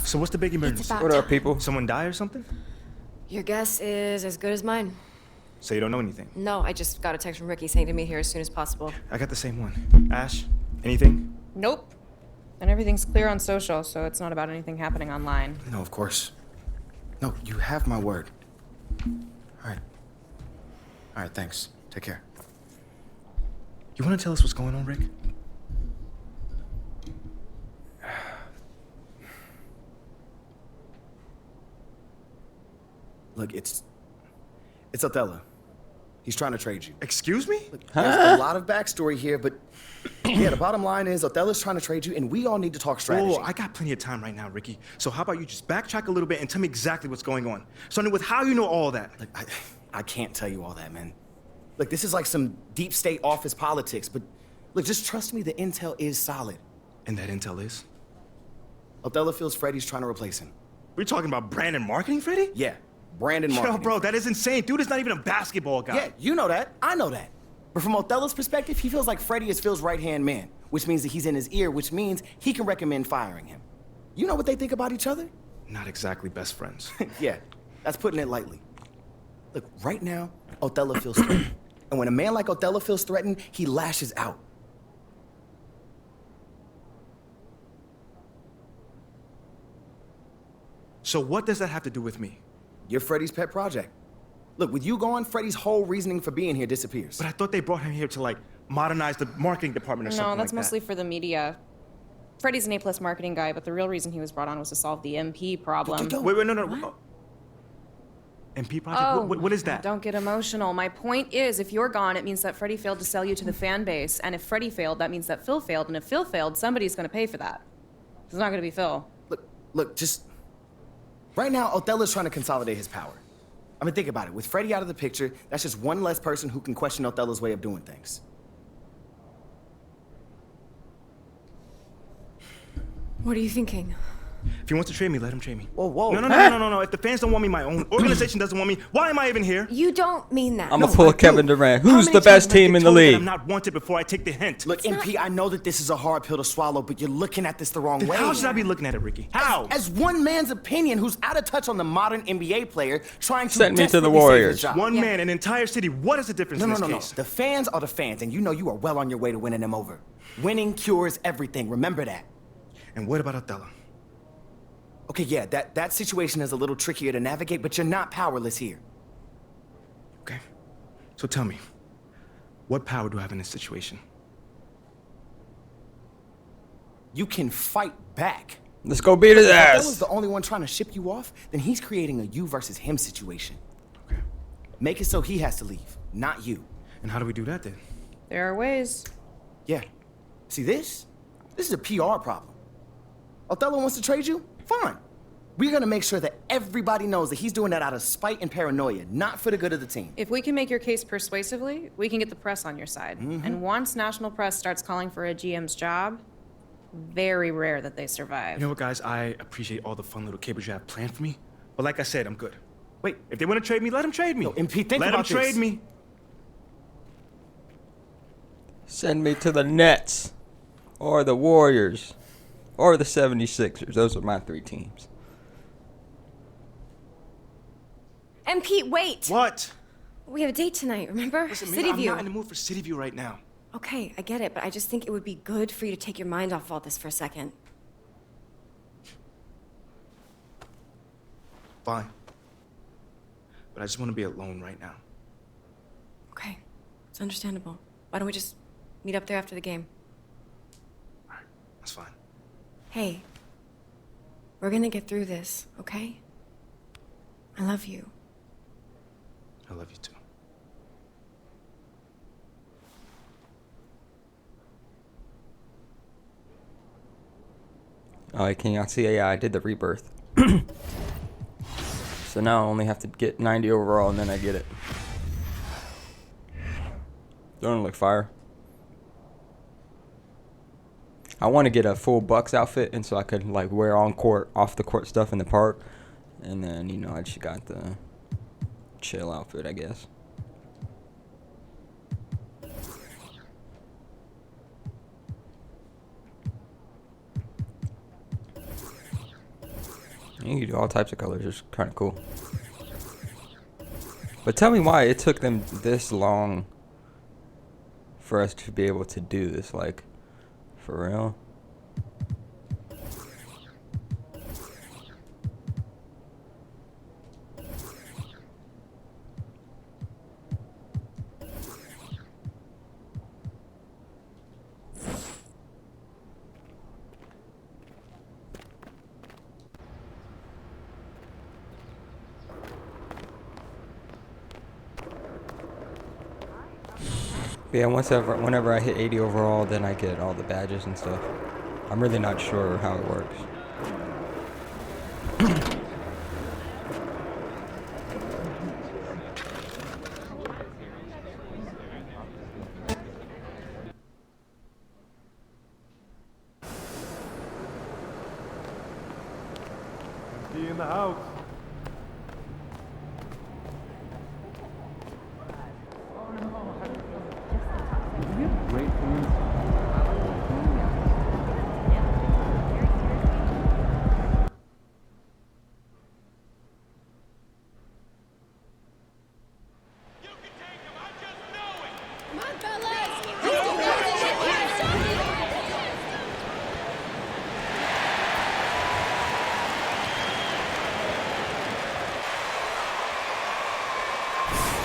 So what's the big emergency? What up, people? Someone die or something? Your guess is as good as mine. So you don't know anything? No, I just got a text from Ricky saying to meet here as soon as possible. I got the same one. Ash, anything? Nope. And everything's clear on social, so it's not about anything happening online. No, of course. No, you have my word. All right, thanks. Take care. You want to tell us what's going on, Rick? Look, it's Othello. He's trying to trade you. Excuse me? Look, there's a lot of backstory here, but yeah, the bottom line is Othello's trying to trade you, and we all need to talk strategy. Oh, I got plenty of time right now, Ricky. So how about you just backtrack a little bit and tell me exactly what's going on? Starting with how you know all that. Look, I can't tell you all that, man. Look, this is like some deep state office politics, but look, just trust me, the intel is solid. And that intel is? Othello feels Freddie's trying to replace him. We're talking about brand and marketing, Freddie? Yeah, Brandon marketing. Yo, bro, that is insane. Dude is not even a basketball guy. Yeah, you know that. I know that. But from Othello's perspective, he feels like Freddie is Phil's right-hand man, which means that he's in his ear, which means he can recommend firing him. You know what they think about each other? Not exactly best friends. Yeah, that's putting it lightly. Look, right now, Othello feels threatened. And when a man like Othello feels threatened, he lashes out. So what does that have to do with me? You're Freddie's pet project. Look, with you gone, Freddie's whole reasoning for being here disappears. But I thought they brought him here to, like, modernize the marketing department or something No, that's like mostly for the media. Freddie's an A+ marketing guy, but the real reason he was brought on was to solve the MP problem. that. Wait, no. MP project? What is that? Don't get emotional. My point is, if you're gone, it means that Freddie failed to sell you to the fan base. And if Freddie failed, that means that Phil failed. And if Phil failed, somebody's going to pay for that. It's not going to be Phil. Look, just... Right now, Othello's trying to consolidate his power. I mean, think about it. With Freddie out of the picture, that's just one less person who can question Othello's way of doing things. What are you thinking? If he wants to trade me, let him trade me. Whoa. No. If the fans don't want me, my own organization doesn't want me, why am I even here? You don't mean that. I'm gonna pull Kevin Durant. Who's the best team in the league? I'm not wanted before I take the hint. Look, MP, I know that this is a hard pill to swallow, but you're looking at this the wrong way. How should I be looking at it, Ricky? How? As one man's opinion who's out of touch on the modern NBA player trying to Send me to the desperately save Warriors. his job. One man, an entire city. What is the difference in this case? The fans are the fans, and you know you are well on your way to winning them over. Winning cures everything. Remember that. And what about Othello? Okay, yeah, that situation is a little trickier to navigate, but you're not powerless here. Okay. So tell me, what power do I have in this situation? You can fight back. Let's go beat his If ass. Othello's the only one trying to ship you off, then he's creating a you versus him situation. Okay. Make it so he has to leave, not you. And how do we do that then? There are ways. Yeah. See, this is a PR problem. Othello wants to trade you? Fine. We're gonna make sure that everybody knows that he's doing that out of spite and paranoia, not for the good of the team. If we can make your case persuasively, we can get the press on your side. And once national press starts calling for a GM's job, very rare that they survive. You know what, guys? I appreciate all the fun little capers you have planned for me. But like I said, I'm good. Wait, if they want to trade me, let them trade me. No, MP, think let about them trade this. me. Send me to the Nets or the Warriors or the 76ers. Those are my 3 teams. And Pete, wait! What? We have a date tonight, remember? Listen, City I'm View. not in the mood for City View right now. Okay, I get it, but I just think it would be good for you to take your mind off all this for a second. Fine. But I just want to be alone right now. Okay, it's understandable. Why don't we just meet up there after the game? All right, that's fine. Hey, we're gonna get through this, okay? I love you. I love you too. Oh, can y'all see? Yeah, I did the rebirth. So now I only have to get 90 overall and then I get it. Don't it look fire? I want to get a full Bucks outfit, and so I could like wear on court, off the court stuff in the park, and then I just got the chill outfit, I guess. You can do all types of colors. It's kind of cool. But tell me why it took them this long for us to be able to do this, like, for real? Yeah, whenever I hit 80 overall, then I get all the badges and stuff. I'm really not sure how it works. Be in the house.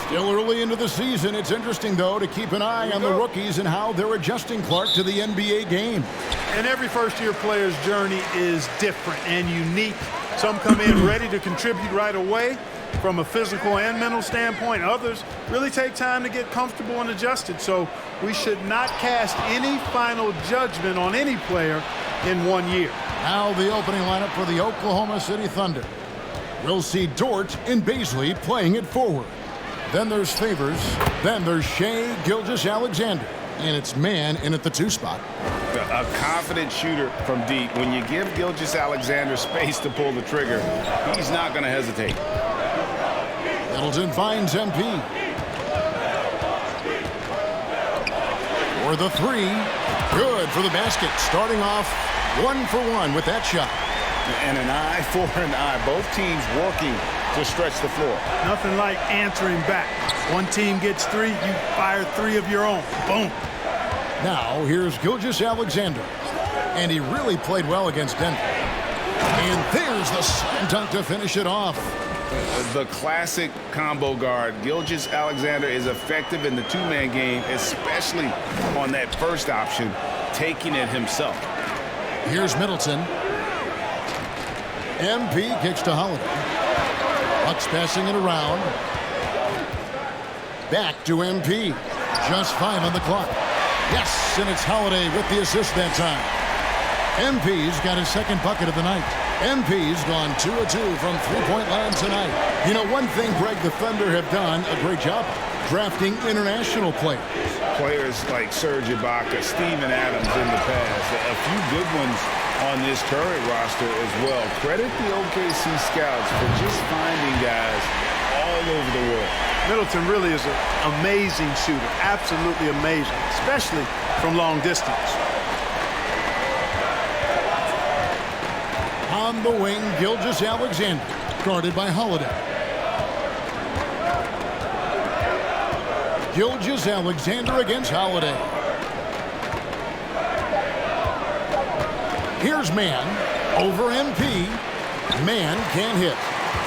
Still early into the season. It's interesting, though, to keep an eye on the rookies and how they're adjusting, Clark, to the NBA game. And every first-year player's journey is different and unique. Some come in ready to contribute right away from a physical and mental standpoint. Others really take time to get comfortable and adjusted. So we should not cast any final judgment on any player in 1 year. Now the opening lineup for the Oklahoma City Thunder. We'll see Dort and Baisley playing it forward. Then there's Favors. Then there's Shai Gilgeous-Alexander. And it's man in at the 2 spot. A confident shooter from deep. When you give Gilgeous-Alexander space to pull the trigger, he's not going to hesitate. Middleton finds MP. For the 3. Good for the basket. Starting off 1 for 1 with that shot. And an eye for an eye. Both teams working to stretch the floor. Nothing like answering back. One team gets 3, you fire 3 of your own. Boom. Now here's Gilgeous-Alexander. And he really played well against Denver. And there's the slam dunk to finish it off. The classic combo guard. Gilgeous-Alexander is effective in the 2-man game, especially on that first option, taking it himself. Here's Middleton. MP kicks to Holiday. Bucks passing it around. Back to MP. Just 5 on the clock. Yes, and it's Holiday with the assist that time. MP's got his 2nd bucket of the night. MP's gone 2 of 2 from 3-point land tonight. You know, one thing, Greg, the Thunder have done a great job drafting international players. Players like Serge Ibaka, Steven Adams in the past. A few good ones on this current roster as well. Credit the OKC scouts for just finding guys all over the world. Middleton really is an amazing shooter. Absolutely amazing, especially from long distance. On the wing, Gilgeous-Alexander, guarded by Holiday. Gilgeous-Alexander against Holiday. Here's Man over MP. Man can't hit.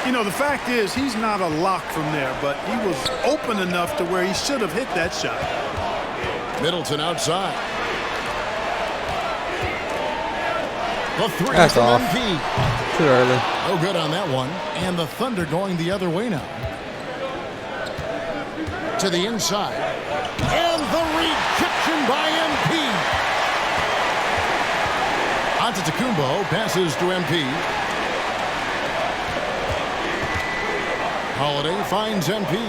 You know, the fact is he's not a lock from there, but he was open enough to where he should have hit that shot. Middleton outside. The 3 That's from off. MP. Too early. No good on that one. And the Thunder going the other way now. To the inside. And the rejection by MP. Antetokounmpo passes to MP. Holiday finds MP.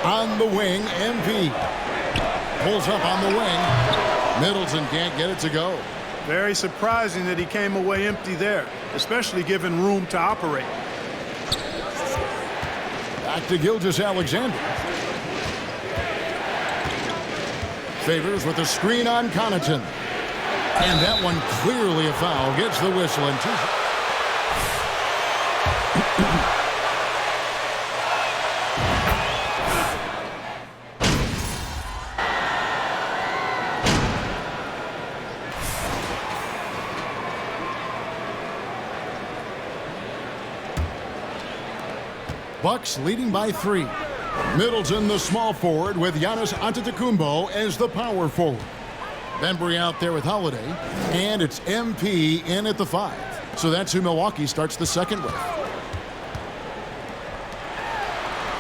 On the wing, MP. Pulls up on the wing. Middleton can't get it to go. Very surprising that he came away empty there, especially given room to operate. Back to Gilgeous-Alexander. Favors with a screen on Connaughton. And that one clearly a foul. Gets the whistle. And Bucks leading by 3. Middleton, the small forward, with Giannis Antetokounmpo as the power forward. Bembry out there with Holiday, and it's MP in at the 5. So that's who Milwaukee starts the second with.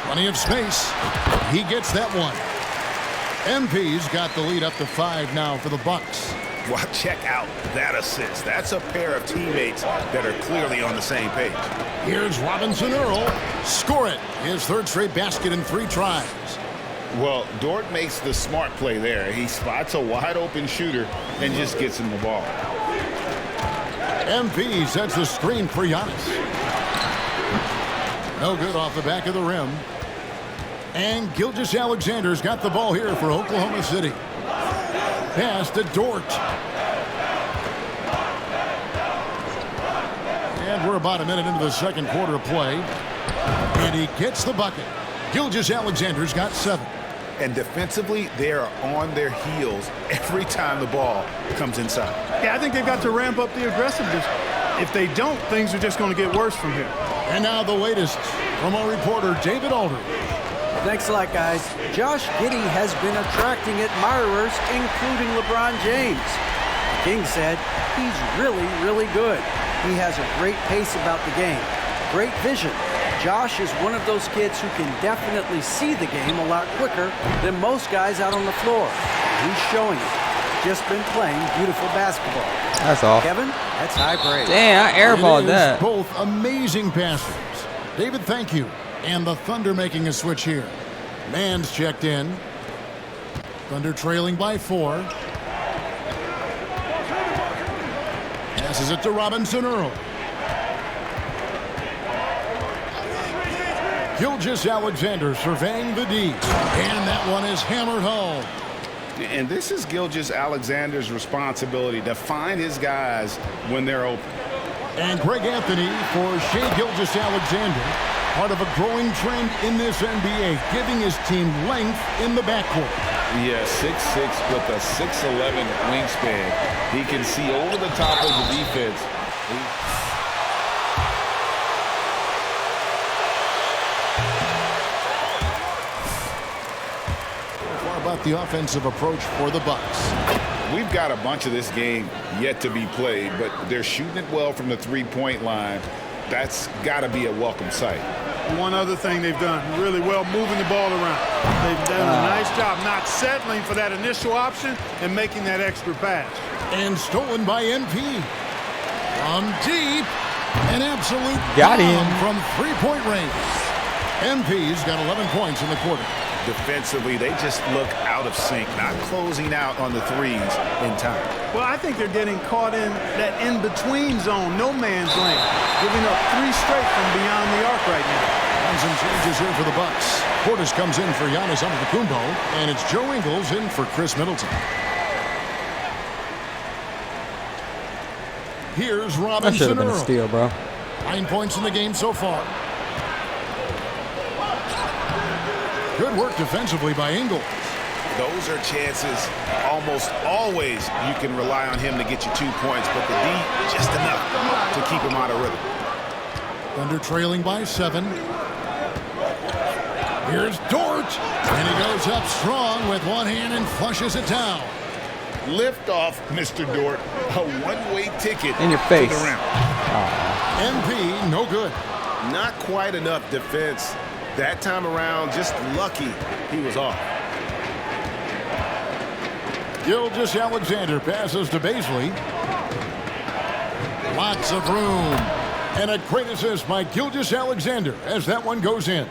Plenty of space. He gets that one. MP's got the lead up to 5 now for the Bucks. Well, check out that assist. That's a pair of teammates that are clearly on the same page. Here's Robinson Earl. Score it. His third straight basket in 3 tries. Well, Dort makes the smart play there. He spots a wide open shooter and just gets him the ball. MP sets the screen for Giannis. No good off the back of the rim. And Gilgeous-Alexander's got the ball here for Oklahoma City. Pass to Dort. And we're about a minute into the second quarter of play. And he gets the bucket. Gilgeous-Alexander's got 7. And defensively, they are on their heels every time the ball comes inside. Yeah, I think they've got to ramp up the aggressiveness. If they don't, things are just going to get worse from here. And now the latest from our reporter, David Alder. Thanks a lot, guys. Josh Giddey has been attracting admirers, including LeBron James. King said he's really, really good. He has a great pace about the game, great vision. Josh is one of those kids who can definitely see the game a lot quicker than most guys out on the floor. He's showing it. Just been playing beautiful basketball. That's all. Kevin, that's high praise. Damn, I airballed that. Both amazing passes. David, thank you. And the Thunder making a switch here. Mann's checked in. Thunder trailing by 4. Passes it to Robinson Earl. Gilgeous-Alexander surveying the D. And that one is hammered home. And this is Gilgeous-Alexander's responsibility to find his guys when they're open. And Greg Anthony for Shai Gilgeous-Alexander, part of a growing trend in this NBA, giving his team length in the backcourt. Yeah, 6'6" with a 6'11" wingspan. He can see over the top of the defense. What about the offensive approach for the Bucks? We've got a bunch of this game yet to be played, but they're shooting it well from the three-point line. That's got to be a welcome sight. One other thing they've done really well, moving the ball around. They've done a nice job not settling for that initial option and making that extra pass. And stolen by MP. From deep, an absolute got bomb him from three-point range. MP's got 11 points in the quarter. Defensively, they just look out of sync, not closing out on the threes in time. Well, I think they're getting caught in that in-between zone, no man's land, giving up 3 straight from beyond the arc right now. And some changes here for the Bucks. Portis comes in for Giannis Antetokounmpo, and it's Joe Ingles in for Chris Middleton. Here's That should Robinson have been a Earl. steal, bro. 9 points in the game so far. Good work defensively by Ingles. Those are chances almost always you can rely on him to get you 2 points, but the D just enough to keep him out of rhythm. Thunder trailing by 7. Here's Dort, and he goes up strong with one hand and flushes it down. Lift off, Mr. Dort. A one-way ticket In your face. to the rim. MP, no good. Not quite enough defense. That time around, just lucky he was off. Gilgeous-Alexander passes to Baisley. Lots of room. And a great assist by Gilgeous-Alexander as that one goes in.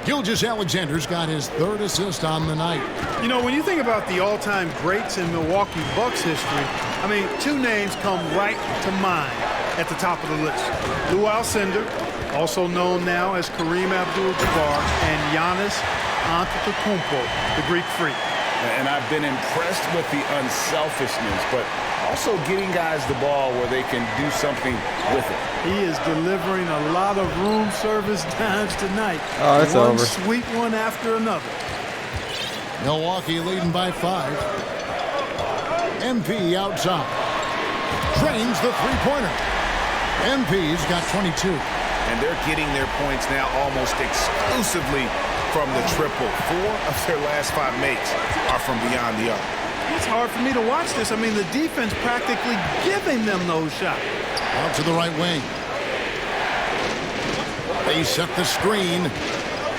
Gilgeous-Alexander's got his 3rd assist on the night. You know, when you think about the all-time greats in Milwaukee Bucks history, I mean, 2 names come right to mind at the top of the list. Lou Alcindor, also known now as Kareem Abdul-Jabbar, and Giannis Antetokounmpo, the Greek Freak. And I've been impressed with the unselfishness, but also getting guys the ball where they can do something with it. He is delivering a lot of room service dimes tonight. Oh, it's one over. Sweet one after another. Milwaukee leading by 5. MP outside. Drains the three-pointer. MP's got 22. and they're getting their points now almost exclusively from the triple. 4 of their last 5 makes are from beyond the arc. It's hard for me to watch this. I mean, the defense practically giving them those shots. Out to the right wing. They set the screen.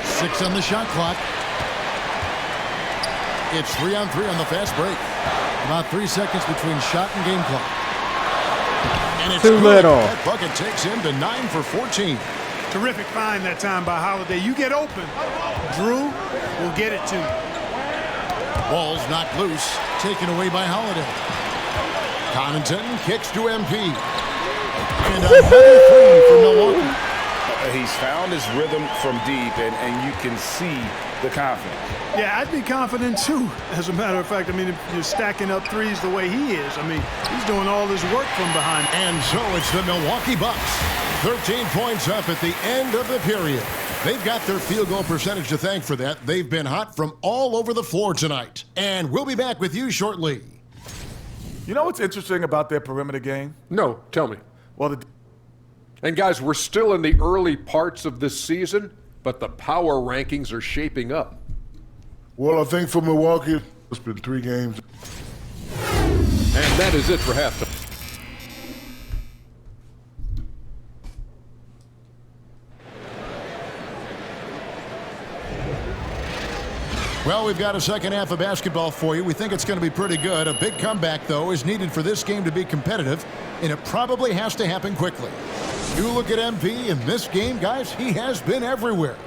6 on the shot clock. It's 3-on-3 on the fast break. About 3 seconds between shot and game clock. And it's too little. That bucket takes him to 9 for 14. Terrific find that time by Holiday. You get open, Drew will get it to you. Ball's knocked loose, taken away by Holiday. Connaughton kicks to MP. And another 3 for Milwaukee. He's found his rhythm from deep, and you can see the confidence. Yeah, I'd be confident too. As a matter of fact, I mean, if you're stacking up threes the way he is, I mean, he's doing all his work from behind. And so it's the Milwaukee Bucks. 13 points up at the end of the period. They've got their field goal percentage to thank for that. They've been hot from all over the floor tonight. And we'll be back with you shortly. You know what's interesting about their perimeter game? No, tell me. Well, And guys, we're still in the early parts of this season, but the power rankings are shaping up. well, I think for Milwaukee, it's been 3 games. And that is it for halftime. Well, we've got a second half of basketball for you. We think it's going to be pretty good. A big comeback, though, is needed for this game to be competitive, and it probably has to happen quickly. You look at MP in this game, guys, he has been everywhere.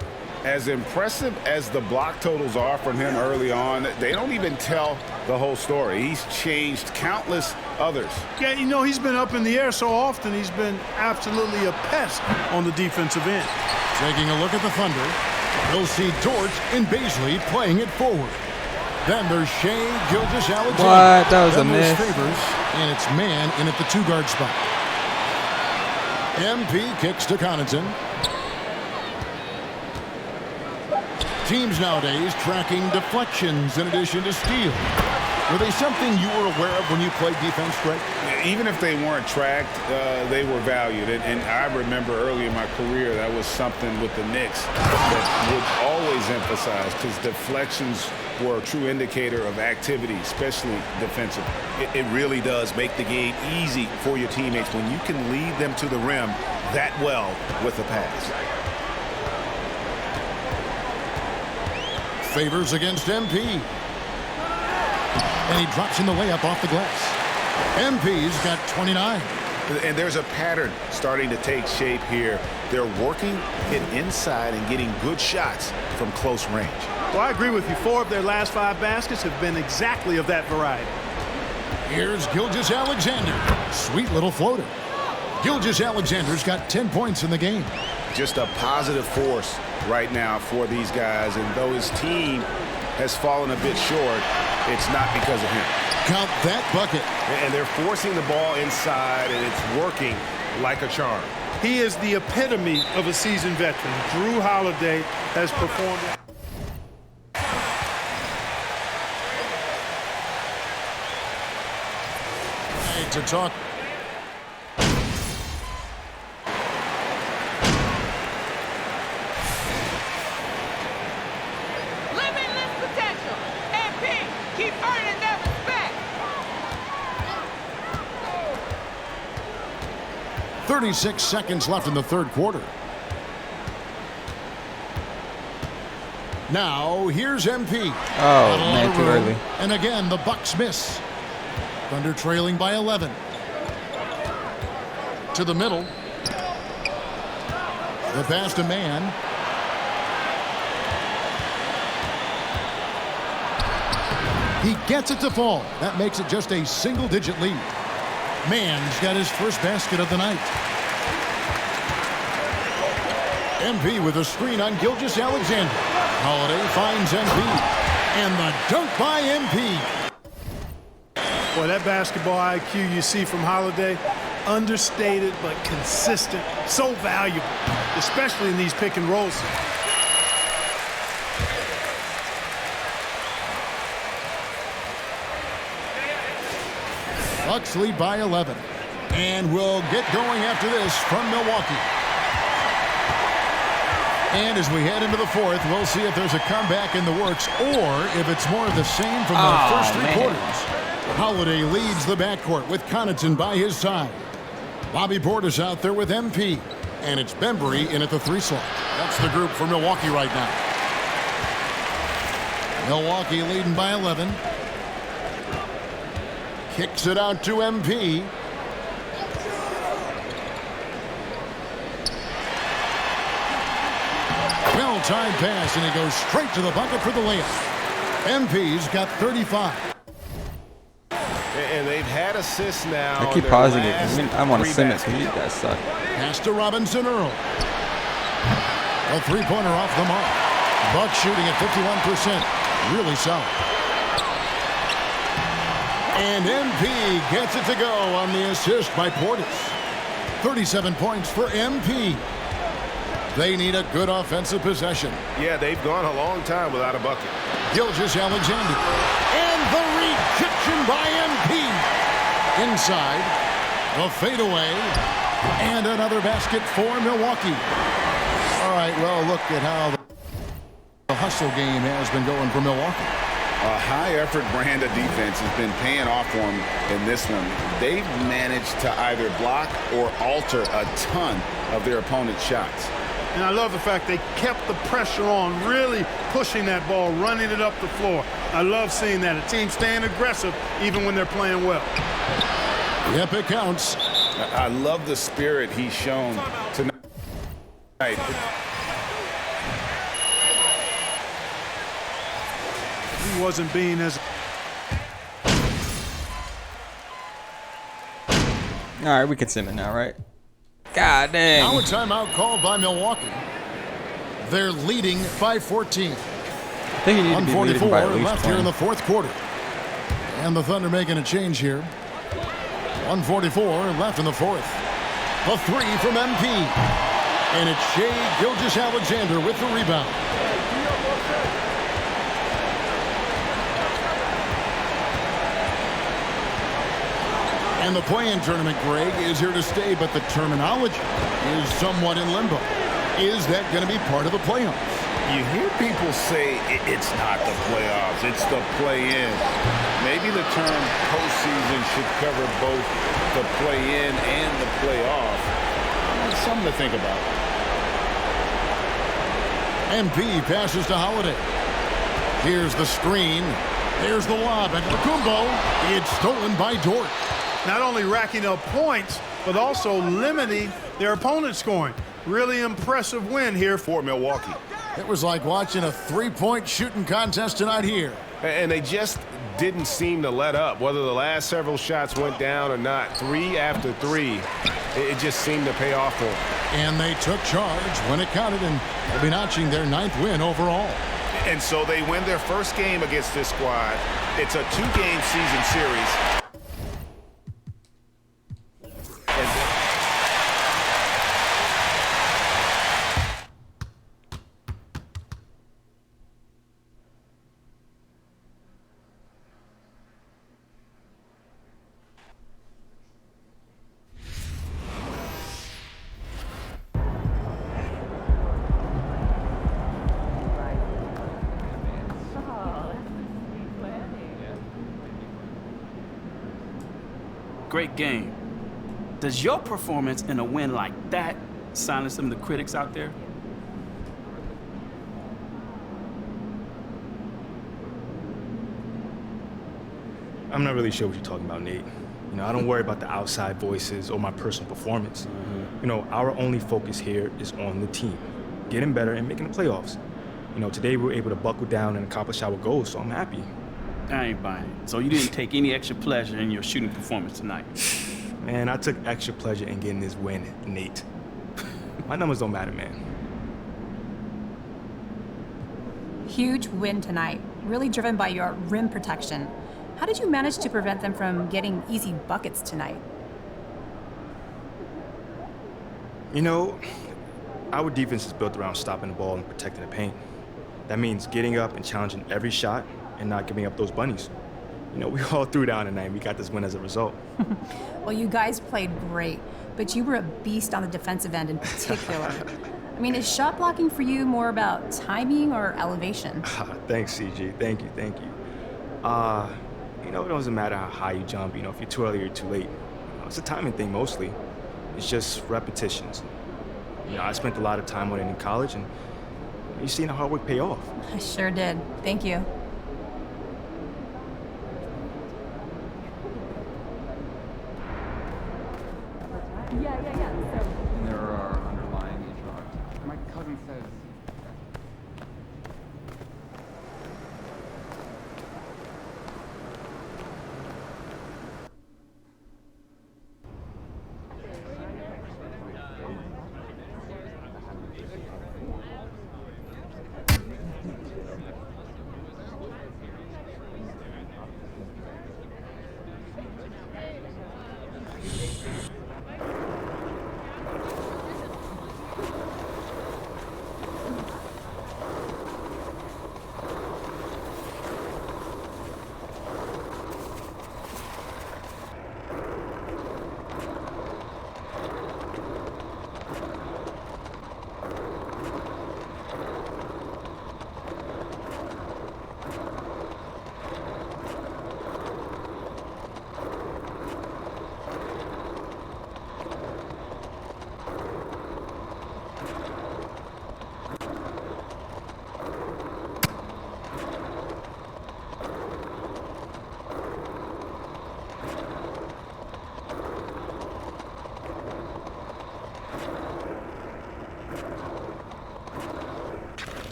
As impressive as the block totals are from him early on, they don't even tell the whole story. He's changed countless others. Yeah, you know, he's been up in the air so often, he's been absolutely a pest on the defensive end. Taking a look at the Thunder, they'll see Dort and Baisley playing it forward. Then there's Shea Gilgeous-Alexander. What? That was a then there's miss. Favors, and it's man in at the 2-guard spot. MP kicks to Connaughton. Teams nowadays tracking deflections in addition to steals. Were they something you were aware of when you played defense, Greg? Even if they weren't tracked, they were valued. And I remember early in my career, that was something with the Knicks that would always emphasize, because deflections were a true indicator of activity, especially defensive. It really does make the game easy for your teammates when you can lead them to the rim that well with a pass. Favors against MP. And he drops in the layup off the glass. MP's got 29. And there's a pattern starting to take shape here. They're working it inside and getting good shots from close range. Well, I agree with you. 4 of their last 5 baskets have been exactly of that variety. Here's Gilgeous-Alexander. Sweet little floater. Gilgeous-Alexander's got 10 points in the game. Just a positive force right now for these guys. And though his team has fallen a bit short, it's not because of him. Count that bucket. And they're forcing the ball inside, and it's working like a charm. He is the epitome of a seasoned veteran. Drew Holiday has performed. To talk. Limitless potential. MP, keep earning that respect. 36 seconds left in the third quarter. Now, here's MP. Oh, man, too early. And again, the Bucks miss. Thunder trailing by 11. To the middle. The pass to man. He gets it to fall. That makes it just a single-digit lead. Man's got his first basket of the night. MP with a screen on Gilgeous-Alexander. Holiday finds MP. And the dunk by MP. Boy, that basketball IQ you see from Holiday, understated but consistent, so valuable, especially in these pick and rolls. Bucks lead by 11. And we'll get going after this from Milwaukee. And as we head into the fourth, we'll see if there's a comeback in the works or if it's more of the same from the first three quarters. Holiday leads the backcourt with Connaughton by his side. Bobby Portis out there with MP. And it's Bembry in at the 3 slot. That's the group for Milwaukee right now. Milwaukee leading by 11. Kicks it out to MP. Well-timed pass, and he goes straight to the bucket for the layup. MP's got 35. And they've had assists now. I keep pausing it because I want to sim it because you guys suck. Pass to Robinson Earl. A three-pointer off the mark. Bucks shooting at 51%. Really solid. And MP gets it to go on the assist by Portis. 37 points for MP. They need a good offensive possession. Yeah, they've gone a long time without a bucket. Gilgeous-Alexander. And the rejection by MP. Inside. A fadeaway. And another basket for Milwaukee. All right, well, look at how the hustle game has been going for Milwaukee. A high-effort brand of defense has been paying off for them in this one. They've managed to either block or alter a ton of their opponent's shots. And I love the fact they kept the pressure on, really pushing that ball, running it up the floor. I love seeing that. A team staying aggressive even when they're playing well. Yep, it counts. I love the spirit he's shown tonight. He wasn't being as... All right, we can sim it now, right? God dang. Now a timeout called by Milwaukee. They're leading by 14. I think you need to be leading by at least left 20. here in the fourth quarter. And the Thunder making a change here. 144 left in the fourth. The three from MP. And it's Shai Gilgeous-Alexander with the rebound. And the play-in tournament, Greg, is here to stay, but the terminology is somewhat in limbo. Is that going to be part of the playoffs? You hear people say it's not the playoffs, it's the play-in. Maybe the term postseason should cover both the play-in and the playoff. Something to think about. MP passes to Holiday. Here's the screen. There's the lob at Kumbo. It's stolen by Dort. Not only racking up points, but also limiting their opponent's scoring. Really impressive win here for Milwaukee. It was like watching a three-point shooting contest tonight here. And they just didn't seem to let up. Whether the last several shots went down or not, 3 after 3, it just seemed to pay off for them. And they took charge when it counted, and they'll be notching their 9th win overall. And so they win their first game against this squad. It's a 2-game season series. Great game. Does your performance in a win like that silence some of the critics out there? I'm not really sure what you're talking about, Nate. You know, I don't worry about the outside voices or my personal performance. You know, our only focus here is on the team, getting better and making the playoffs. You know, today we were able to buckle down and accomplish our goals, so I'm happy. I ain't buying it. So you didn't take any extra pleasure in your shooting performance tonight? Man, I took extra pleasure in getting this win, Nate. My numbers don't matter, man. Huge win tonight, really driven by your rim protection. How did you manage to prevent them from getting easy buckets tonight? You know, our defense is built around stopping the ball and protecting the paint. That means getting up and challenging every shot and not giving up those bunnies. You know, we all threw down tonight and we got this win as a result. Well, you guys played great, but you were a beast on the defensive end in particular. I mean, is shot blocking for you more about timing or elevation? Thanks, CG. Thank you. It doesn't matter how high you jump, if you're too early or too late. It's a timing thing mostly. It's just repetitions. I spent a lot of time on it in college, and you've seen the hard work pay off. I sure did. Thank you. There are underlying injuries. My cousin says.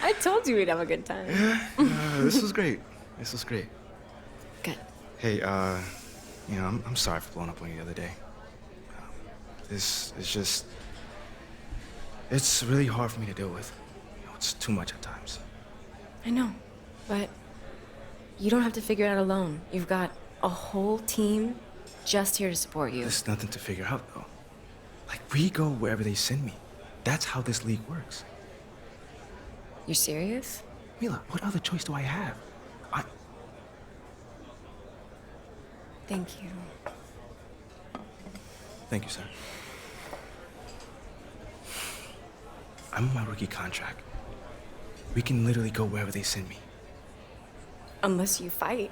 I told you we'd have a good time. This was great. Good. Hey, I'm sorry for blowing up on you the other day. It's really hard for me to deal with. It's too much at times. I know, but you don't have to figure it out alone. You've got a whole team just here to support you. There's nothing to figure out, though. Like, we go wherever they send me. That's how this league works. You're serious? Mila, what other choice do I have? Thank you. Thank you, sir. I'm on my rookie contract. We can literally go wherever they send me. Unless you fight.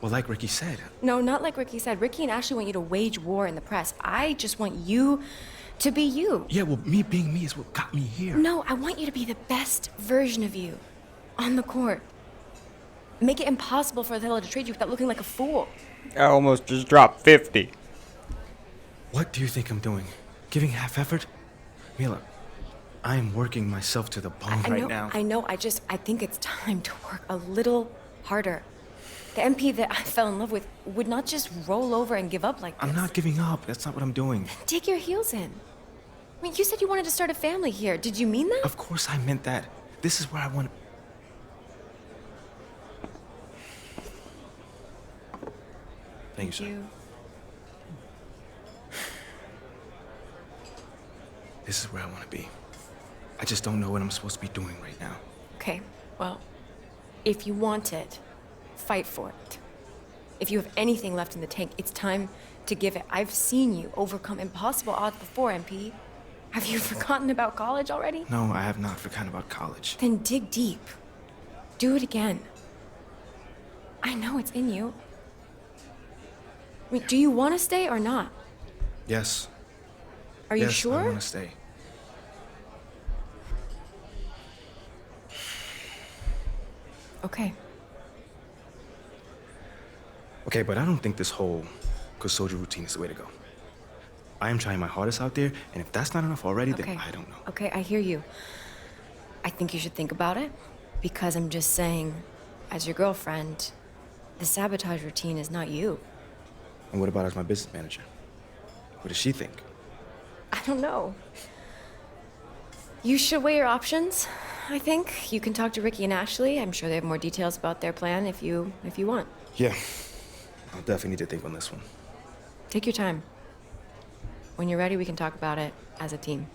Well, like Ricky said. No, not like Ricky said. Ricky and Ashley want you to wage war in the press. I just want you to be you. Yeah, well, me being me is what got me here. No, I want you to be the best version of you on the court. Make it impossible for Othello to trade you without looking like a fool. I almost just dropped 50. What do you think I'm doing? Giving half effort? Mila, I am working myself to the bone right now. I know. I think it's time to work a little harder. The MP that I fell in love with would not just roll over and give up like this. I'm not giving up. That's not what I'm doing. Dig your heels in. I mean, you said you wanted to start a family here. Did you mean that? Of course I meant that. This is where I want to... Thank you, sir. This is where I want to be. I just don't know what I'm supposed to be doing right now. Okay, well, if you want it, fight for it. If you have anything left in the tank, it's time to give it. I've seen you overcome impossible odds before, MP. Have you forgotten about college already? No, I have not forgotten about college. Then dig deep. Do it again. I know it's in you. I mean, do you want to stay or not? Yes. Are you sure? I want to stay. Okay. Okay, but I don't think this whole Kusoju routine is the way to go. I am trying my hardest out there, and if that's not enough already, then I don't know. Okay, I hear you. I think you should think about it, because I'm just saying, as your girlfriend, the sabotage routine is not you. And what about as my business manager? What does she think? I don't know. You should weigh your options, I think. You can talk to Ricky and Ashley. I'm sure they have more details about their plan if you want. Yeah, I'll definitely need to think on this one. Take your time. When you're ready, we can talk about it as a team.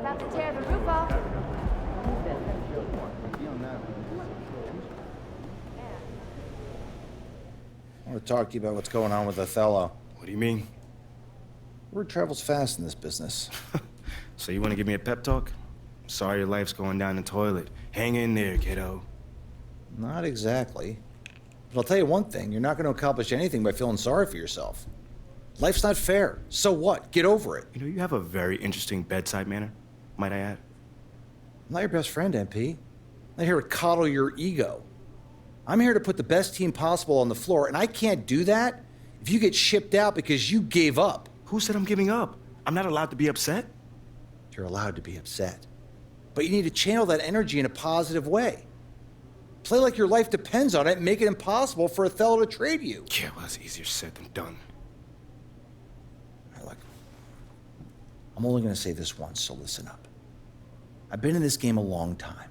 About to tear the roof off. I want to talk to you about what's going on with Othello. What do you mean? Word travels fast in this business. So you want to give me a pep talk? Sorry your life's going down the toilet. Hang in there, kiddo. Not exactly. But I'll tell you one thing, you're not going to accomplish anything by feeling sorry for yourself. Life's not fair. So what? Get over it. You know, you have a very interesting bedside manner, might I add. I'm not your best friend, MP. I'm not here to coddle your ego. I'm here to put the best team possible on the floor, and I can't do that if you get shipped out because you gave up. Who said I'm giving up? I'm not allowed to be upset. You're allowed to be upset. But you need to channel that energy in a positive way. Play like your life depends on it and make it impossible for Othello to trade you. Yeah, well, that's easier said than done. Look, I'm only going to say this once, so listen up. I've been in this game a long time.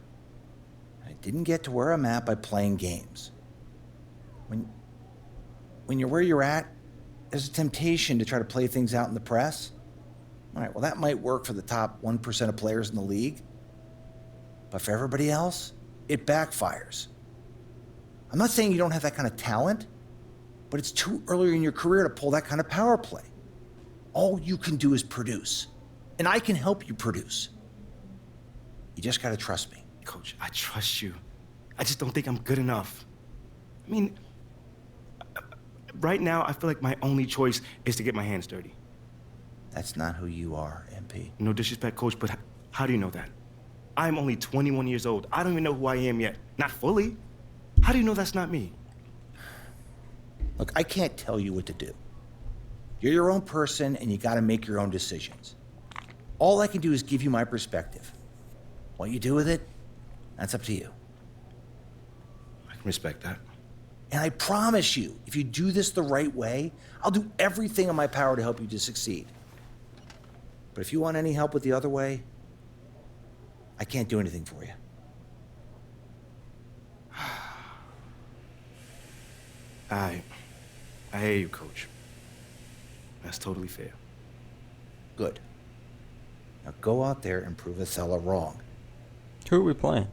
I didn't get to where I'm at by playing games. When you're where you're at, there's a temptation to try to play things out in the press. All right, well, that might work for the top 1% of players in the league. But for everybody else, it backfires. I'm not saying you don't have that kind of talent, but it's too early in your career to pull that kind of power play. All you can do is produce, and I can help you produce. You just gotta trust me. Coach, I trust you. I just don't think I'm good enough. I mean, right now, I feel like my only choice is to get my hands dirty. That's not who you are, MP. No disrespect, Coach, but how do you know that? I'm only 21 years old. I don't even know who I am yet. Not fully. How do you know that's not me? Look, I can't tell you what to do. You're your own person, and you gotta make your own decisions. All I can do is give you my perspective. What you do with it, that's up to you. I can respect that. And I promise you, if you do this the right way, I'll do everything in my power to help you to succeed. But if you want any help with the other way, I can't do anything for you. I hear you, Coach. That's totally fair. Good. Now go out there and prove Othello wrong. Who are we playing?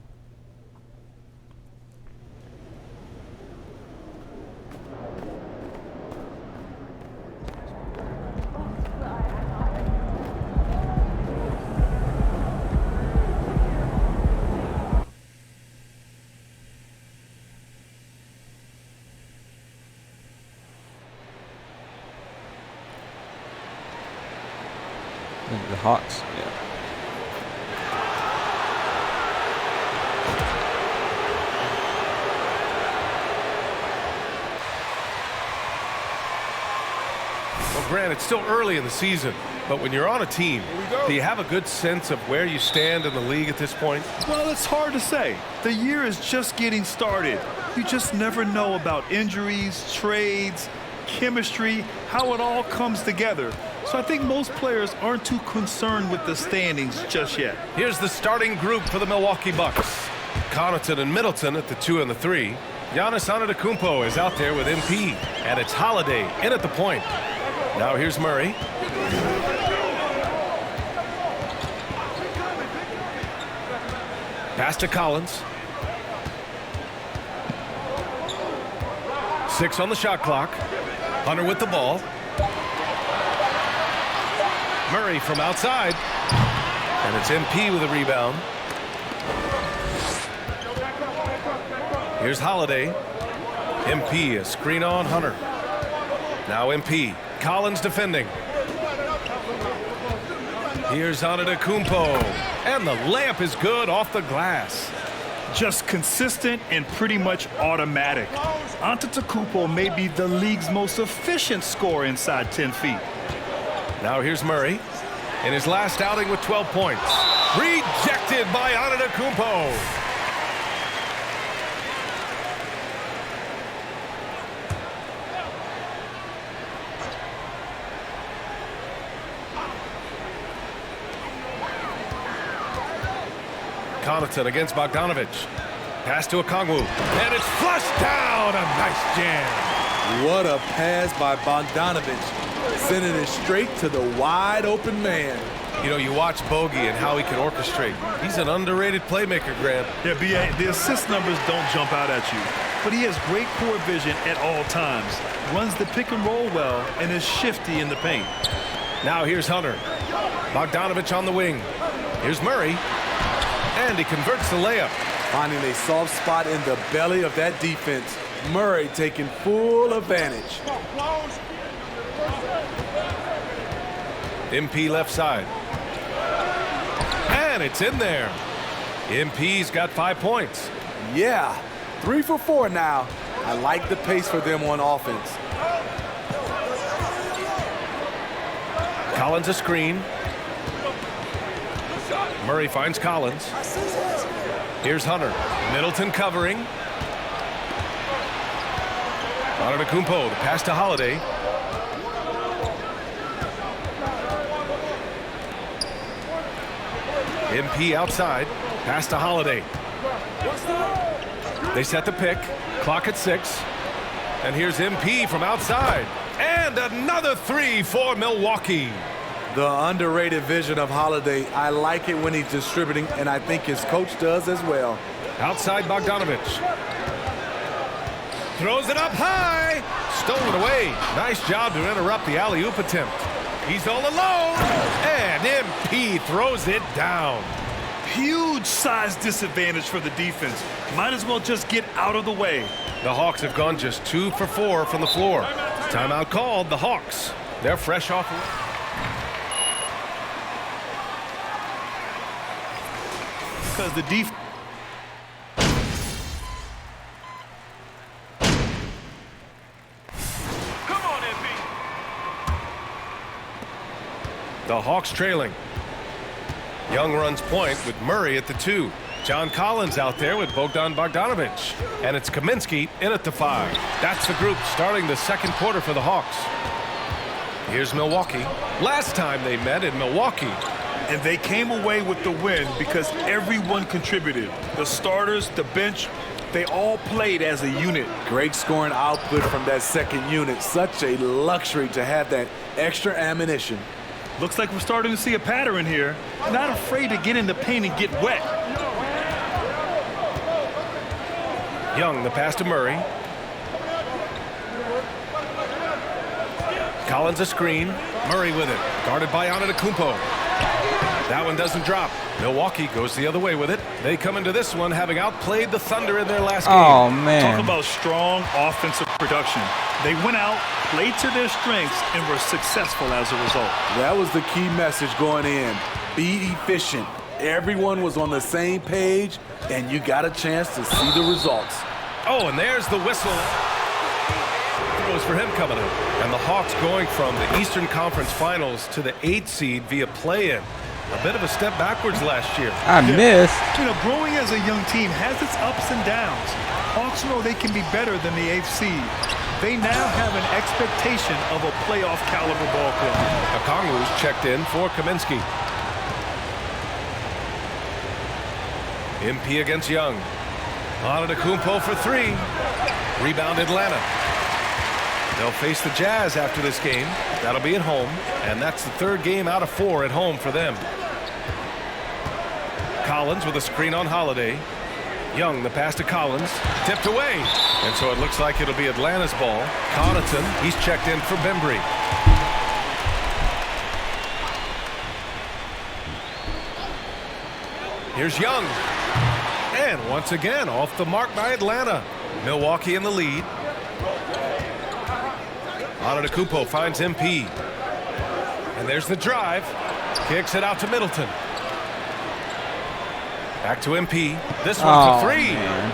The Hawks, yeah. Well, Grant, it's still early in the season, but when you're on a team, do you have a good sense of where you stand in the league at this point? Well, it's hard to say. The year is just getting started. You just never know about injuries, trades, chemistry, how it all comes together. So I think most players aren't too concerned with the standings just yet. Here's the starting group for the Milwaukee Bucks. Connaughton and Middleton at the 2 and the 3. Giannis Antetokounmpo is out there with MP, and it's Holiday in at the point. Now here's Murray. Pass to Collins. 6 on the shot clock. Hunter with the ball. Murray from outside. And it's MP with a rebound. Here's Holiday. MP, a screen on Hunter. Now MP. Collins defending. Here's Antetokounmpo. And the layup is good off the glass. Just consistent and pretty much automatic. Antetokounmpo may be the league's most efficient scorer inside 10 feet. Now here's Murray in his last outing with 12 points. Rejected by Antetokounmpo. Connaughton against Bogdanovich. Pass to Okongwu. And it's flushed down. A nice jam. What a pass by Bogdanovich. Sending it straight to the wide open man. You know, you watch Bogey and how he can orchestrate. He's an underrated playmaker, Grant. Yeah, B.A., the assist numbers don't jump out at you, but he has great court vision at all times, runs the pick and roll well, and is shifty in the paint. Now here's Hunter. Bogdanovich on the wing. Here's Murray. And he converts the layup. Finding a soft spot in the belly of that defense. Murray taking full advantage. MP left side. And it's in there. MP's got 5 points. Yeah, 3 for 4 now. I like the pace for them on offense. Collins a screen. Murray finds Collins. Here's Hunter. Middleton covering. Antetokounmpo, the pass to Holiday. MP outside. Pass to Holiday. They set the pick. Clock at 6. And here's MP from outside. And another 3 for Milwaukee. The underrated vision of Holiday. I like it when he's distributing, and I think his coach does as well. Outside Bogdanovich. Throws it up high. Stolen away. Nice job to interrupt the alley-oop attempt. He's all alone. And MP throws it down. Huge size disadvantage for the defense. Might as well just get out of the way. The Hawks have gone just 2 for 4 from the floor. Timeout called. The Hawks. They're fresh off. Because the defense. Come on, MP. The Hawks trailing. Young runs point with Murray at the 2. John Collins out there with Bogdan Bogdanovich. And it's Kaminsky in at the 5. That's the group starting the second quarter for the Hawks. Here's Milwaukee. Last time they met in Milwaukee. And they came away with the win because everyone contributed. The starters, the bench, they all played as a unit. Great scoring output from that second unit. Such a luxury to have that extra ammunition. Looks like we're starting to see a pattern here. Not afraid to get in the paint and get wet. Young, the pass to Murray. Collins a screen. Murray with it. Guarded by Antetokounmpo. That one doesn't drop. Milwaukee goes the other way with it. They come into this one having outplayed the Thunder in their last game. Oh, man. Talk about strong offensive production. They went out, played to their strengths, and were successful as a result. That was the key message going in. Be efficient. Everyone was on the same page, and you got a chance to see the results. Oh, and there's the whistle. It goes for him coming in. And the Hawks going from the Eastern Conference Finals to the 8th seed via play-in. A bit of a step backwards last year. I missed. You know, growing as a young team has its ups and downs. Hawks know they can be better than the 8th seed. They now have an expectation of a playoff caliber ball club. Okongwu's checked in for Kaminsky. MP against Young. Antetokounmpo for 3. Rebound Atlanta. They'll face the Jazz after this game. That'll be at home, and that's the 3rd game out of 4 at home for them. Collins with a screen on Holiday. Young, the pass to Collins. Tipped away. And so it looks like it'll be Atlanta's ball. Connaughton, he's checked in for Bembry. Here's Young. And once again, off the mark by Atlanta. Milwaukee in the lead. Antetokounmpo finds MP. And there's the drive. Kicks it out to Middleton. Back to MP. This one's a 3. Man.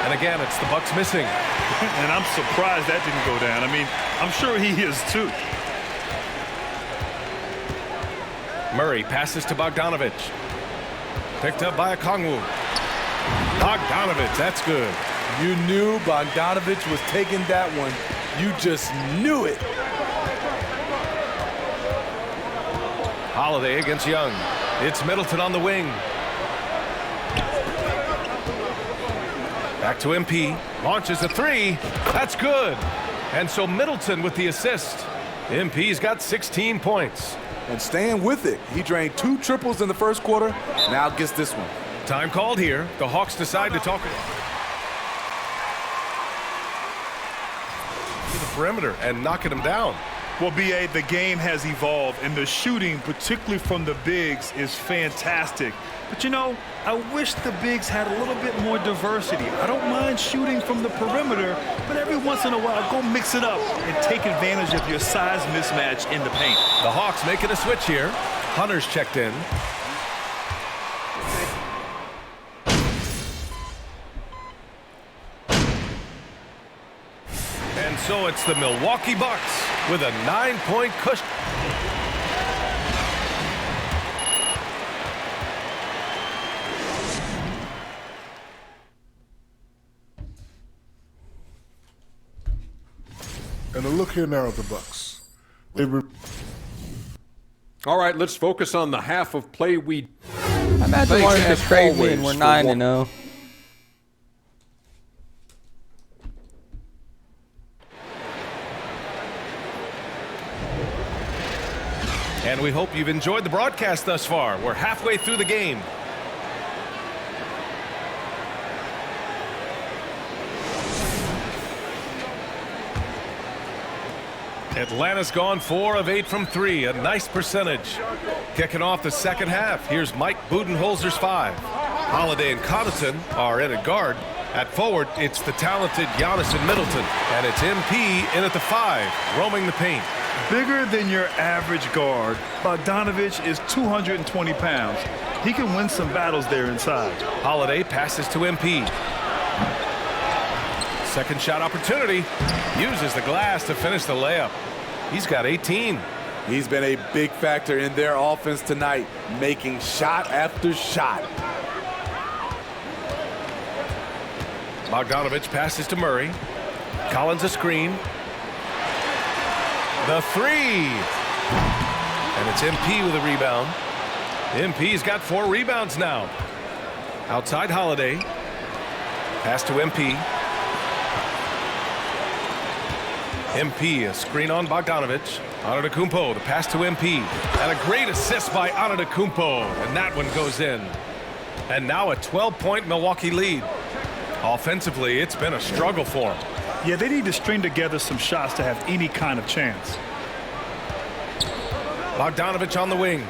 And again, it's the Bucks missing. And I'm surprised that didn't go down. I mean, I'm sure he is too. Murray passes to Bogdanovich. Picked up by Okongwu. Bogdanovich, that's good. You knew Bogdanovich was taking that one. You just knew it. Holiday against Young. It's Middleton on the wing. Back to MP. Launches a 3. That's good. And so Middleton with the assist. MP's got 16 points. and staying with it. He drained 2 triples in the first quarter, now gets this one. Time called here. The Hawks decide to talk to the perimeter and knocking him down. Well, B.A., the game has evolved, and the shooting, particularly from the bigs, is fantastic. But, you know, I wish the bigs had a little bit more diversity. I don't mind shooting from the perimeter, but every once in a while, go mix it up and take advantage of your size mismatch in the paint. The Hawks making a switch here. Hunter's checked in. And so it's the Milwaukee Bucks with a 9-point cushion. And a look here now at the Bucks. All right, let's focus on the half of play we. I imagine wanting to trade me and we're 9-0. And we hope you've enjoyed the broadcast thus far. We're halfway through the game. Atlanta's gone 4 of 8 from 3, a nice percentage. Kicking off the second half, here's Mike Budenholzer's 5. Holiday and Connaughton are in at guard. At forward, it's the talented Giannis and Middleton. And it's MP in at the 5, roaming the paint. Bigger than your average guard, Bogdanovich is 220 pounds. He can win some battles there inside. Holiday passes to MP. Second shot opportunity. Uses the glass to finish the layup. He's got 18. He's been a big factor in their offense tonight, making shot after shot. Bogdanovich passes to Murray. Collins a screen. The 3. And it's MP with a rebound. MP's got 4 rebounds now. Outside Holiday. Pass to MP. MP, a screen on Bogdanovich. Antetokounmpo, the pass to MP. And a great assist by Antetokounmpo. And that one goes in. And now a 12-point Milwaukee lead. Offensively, it's been a struggle for them. Yeah, they need to string together some shots to have any kind of chance. Bogdanovich on the wing.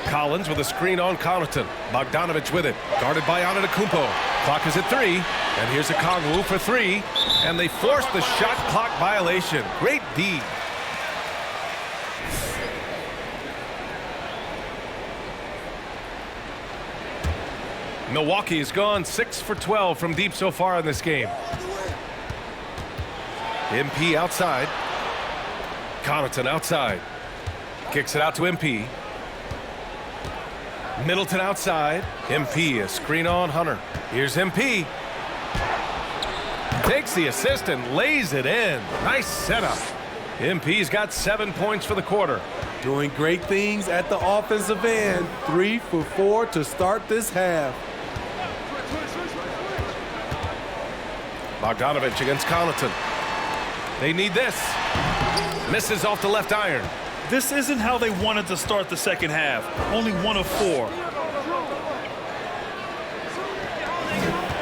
Collins with a screen on Connaughton. Bogdanovich with it. Guarded by Antetokounmpo. Clock is at 3. And here's a Kongwu for 3. And they force the shot clock violation. Great D. Milwaukee's gone 6 for 12 from deep so far in this game. MP outside. Connaughton outside. Kicks it out to MP. Middleton outside. MP, a screen on Hunter. Here's MP. Takes the assist and lays it in. Nice setup. MP's got 7 points for the quarter. Doing great things at the offensive end. 3 for 4 to start this half. Bogdanovich against Connaughton. They need this. Misses off the left iron. This isn't how they wanted to start the second half. Only 1 of 4.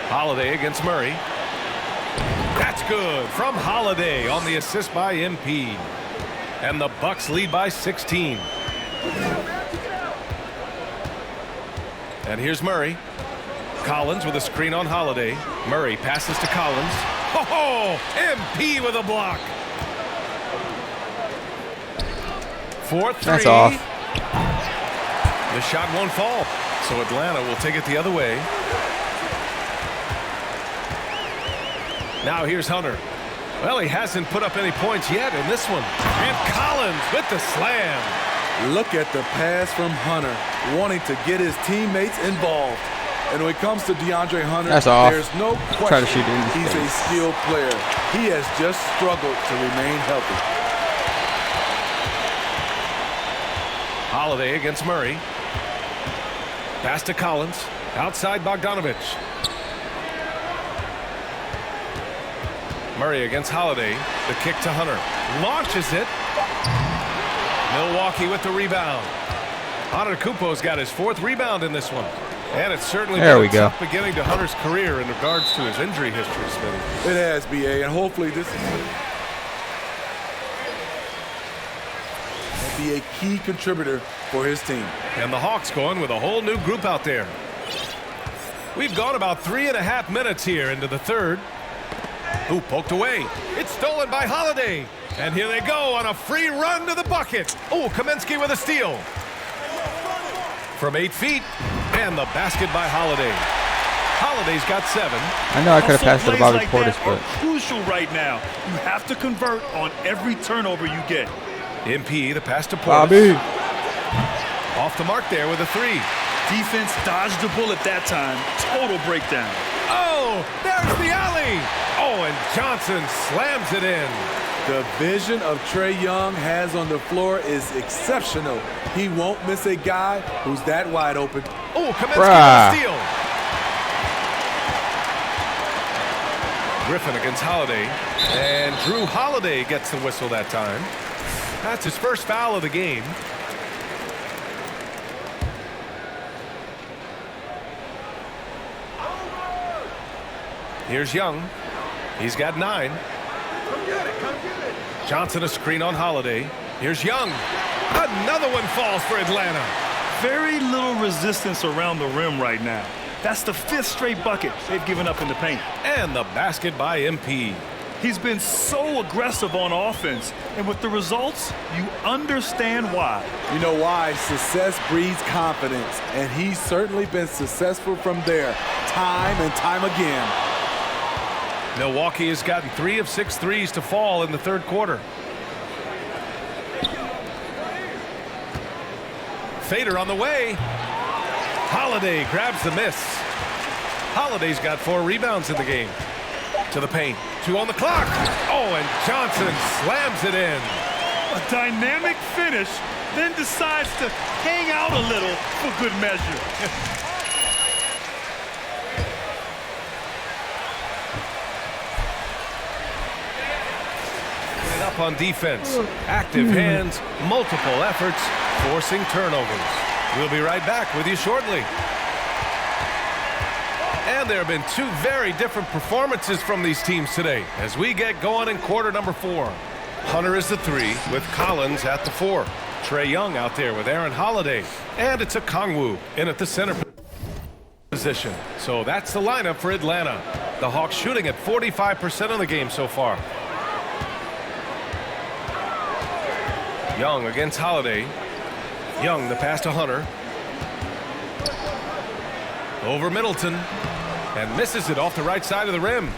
Holiday against Murray. That's good from Holiday on the assist by MP. And the Bucks lead by 16. And here's Murray. Collins with a screen on Holiday. Murray passes to Collins. Oh, MP with a block. 4-3. That's off. The shot won't fall, so Atlanta will take it the other way. Now here's Hunter. Well, he hasn't put up any points yet in this one. And Collins with the slam. Look at the pass from Hunter, wanting to get his teammates involved. And when it comes to DeAndre Hunter, there's no question Try to shoot in he's a skilled player. He has just struggled to remain healthy. Holiday against Murray. Pass to Collins. Outside Bogdanovich. Murray against Holiday. The kick to Hunter. Launches it. Milwaukee with the rebound. Antetokounmpo's got his 4th rebound in this one. And it's certainly been a tough beginning to Hunter's career in regards to his injury history, Smitty. It has, BA, and hopefully this will be a key contributor for his team. And the Hawks going with a whole new group out there. We've gone about 3.5 minutes here into the third. Ooh, poked away. It's stolen by Holiday. And here they go on a free run to the bucket. Oh, Kaminsky with a steal. From 8 feet. And the basket by Holiday. Holiday's got 7. I know I could have passed it to Bobby Portis, but Crucial right now. You have to convert on every turnover you get. MP, the pass to Portis. Bobby. Off the mark there with a 3. Defense dodged the bullet that time. Total breakdown. Oh, there's the alley. Oh, and Johnson slams it in. The vision of Trae Young has on the floor is exceptional. He won't miss a guy who's that wide open. Oh, Kaminsky with a steal. Griffin against Holiday. And Drew Holiday gets the whistle that time. That's his first foul of the game. Here's Young. He's got 9. Johnson a screen on Holiday. Here's Young. Another one falls for Atlanta. Very little resistance around the rim right now. That's the 5th straight bucket they've given up in the paint. And the basket by MP. He's been so aggressive on offense, and with the results, you understand why. You know why? Success breeds confidence, and he's certainly been successful from there, time and time again. Milwaukee has gotten 3 of 6 threes to fall in the third quarter. Fader on the way. Holiday grabs the miss. Holiday's got 4 rebounds in the game. To the paint. 2 on the clock. Oh, and Johnson slams it in. A dynamic finish, then decides to hang out a little for good measure. Up on defense. Active hands, multiple efforts, forcing turnovers. We'll be right back with you shortly. And there have been 2 very different performances from these teams today as we get going in quarter number 4. Hunter is the 3 with Collins at the 4. Trae Young out there with Aaron Holiday. And it's a Kongwu in at the center position. So that's the lineup for Atlanta. The Hawks shooting at 45% of the game so far. Young against Holiday. Young, the pass to Hunter. Over Middleton. And misses it off the right side of the rim.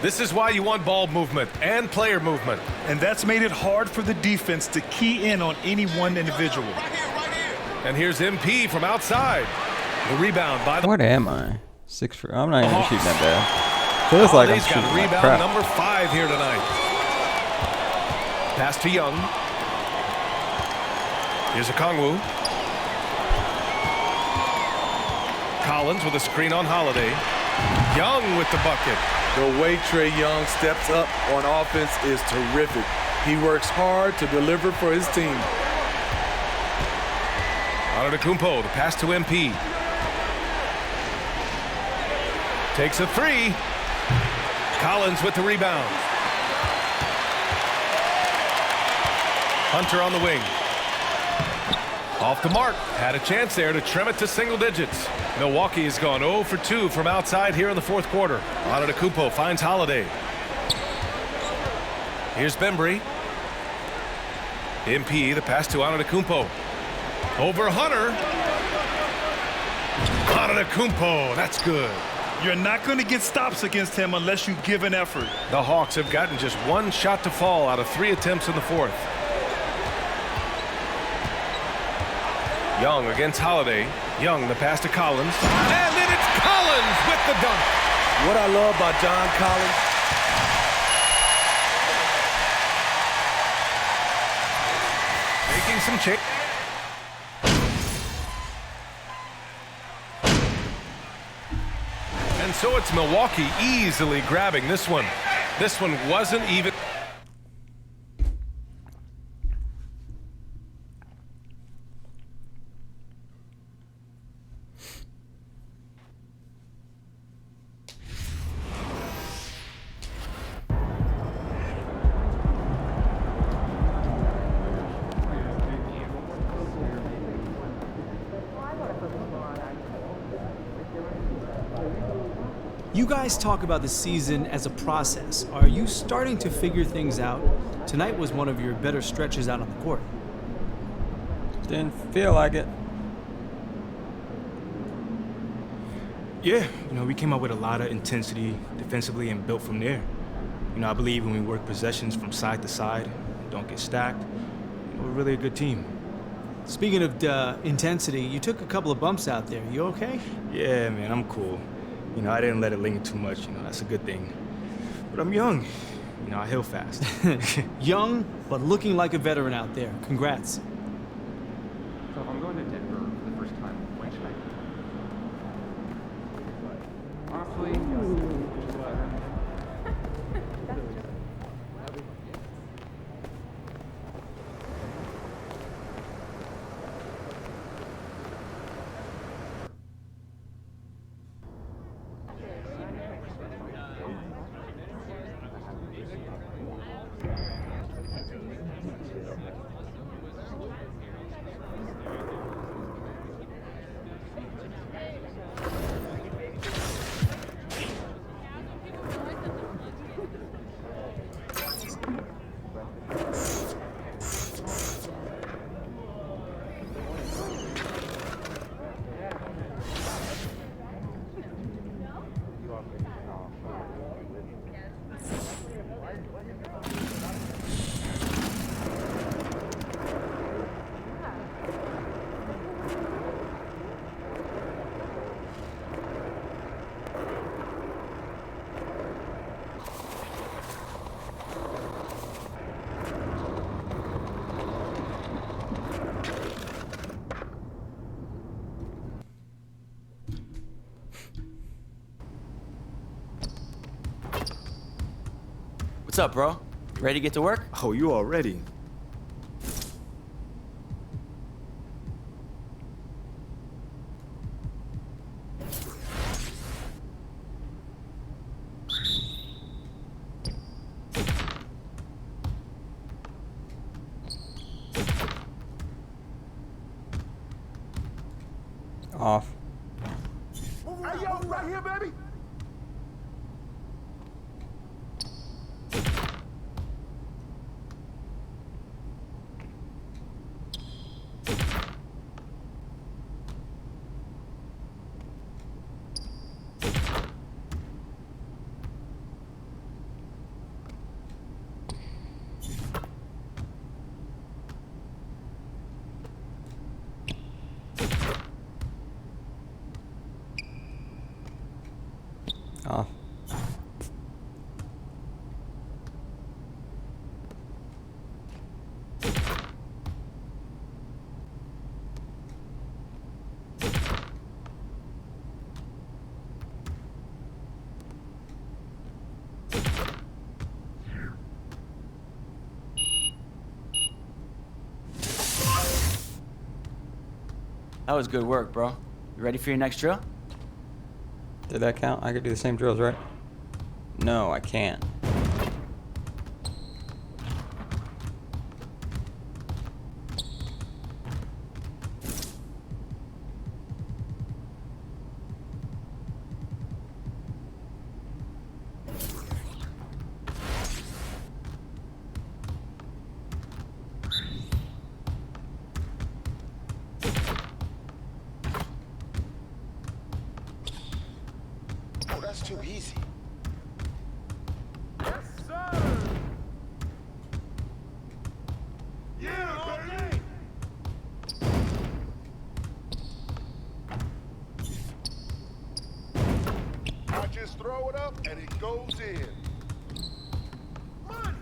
This is why you want ball movement and player movement. And that's made it hard for the defense to key in on any one individual. And here's MP from outside. The rebound by the... What am I? 6 for... I'm not even shooting that bad. Feels like I'm Holiday's shooting got like rebound crap. number 5 here tonight. Pass to Young. Here's a Kongwu. Collins with a screen on Holiday. Young with the bucket. The way Trae Young steps up on offense is terrific. He works hard to deliver for his team. Antetokounmpo, the pass to MP. Takes a 3. Collins with the rebound. Hunter on the wing. Off the mark. Had a chance there to trim it to single digits. Milwaukee has gone 0 for 2 from outside here in the fourth quarter. Antetokounmpo finds Holiday. Here's Bembry. MP, the pass to Antetokounmpo. Over Hunter. Antetokounmpo, that's good. You're not going to get stops against him unless you give an effort. The Hawks have gotten just 1 shot to fall out of 3 attempts in the fourth. Young against Holiday. Young, the pass to Collins. And then it's Collins with the dunk. What I love about John Collins, making some change. And so it's Milwaukee easily grabbing this one. This one wasn't even. You guys talk about the season as a process. Are you starting to figure things out? Tonight was one of your better stretches out on the court. Didn't feel like it. Yeah, we came out with a lot of intensity defensively and built from there. I believe when we work possessions from side to side, don't get stacked, we're really a good team. Speaking of intensity, you took a couple of bumps out there. You okay? Yeah, man, I'm cool. I didn't let it linger too much, that's a good thing. But I'm young, I heal fast. Young, but looking like a veteran out there. Congrats. So if I'm going to Denver for the first time, when should I? Honestly, What's up, bro? Ready to get to work? Oh, you already? Off. Hey, yo, right here, baby. Off. That was good work, bro. You ready for your next drill? Did that count? I could do the same drills, right? No, I can't. That's too easy. Yes, sir. Yeah, baby. I just throw it up and it goes in. Money.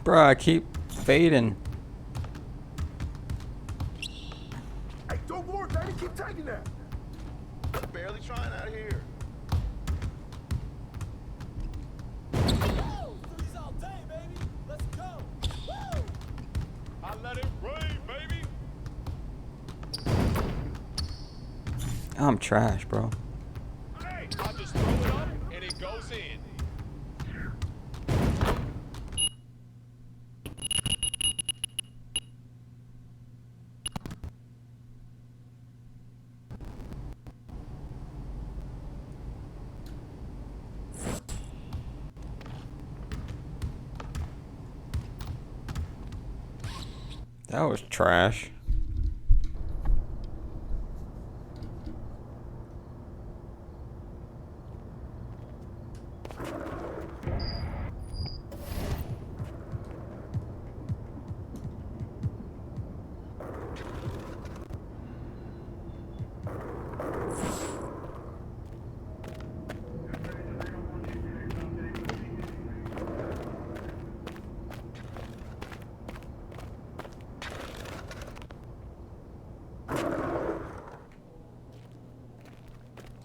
Bro, I keep fading. Hey, don't worry, baby. Keep taking that. I'm trash, bro. I just throw it up and it goes in. That was trash.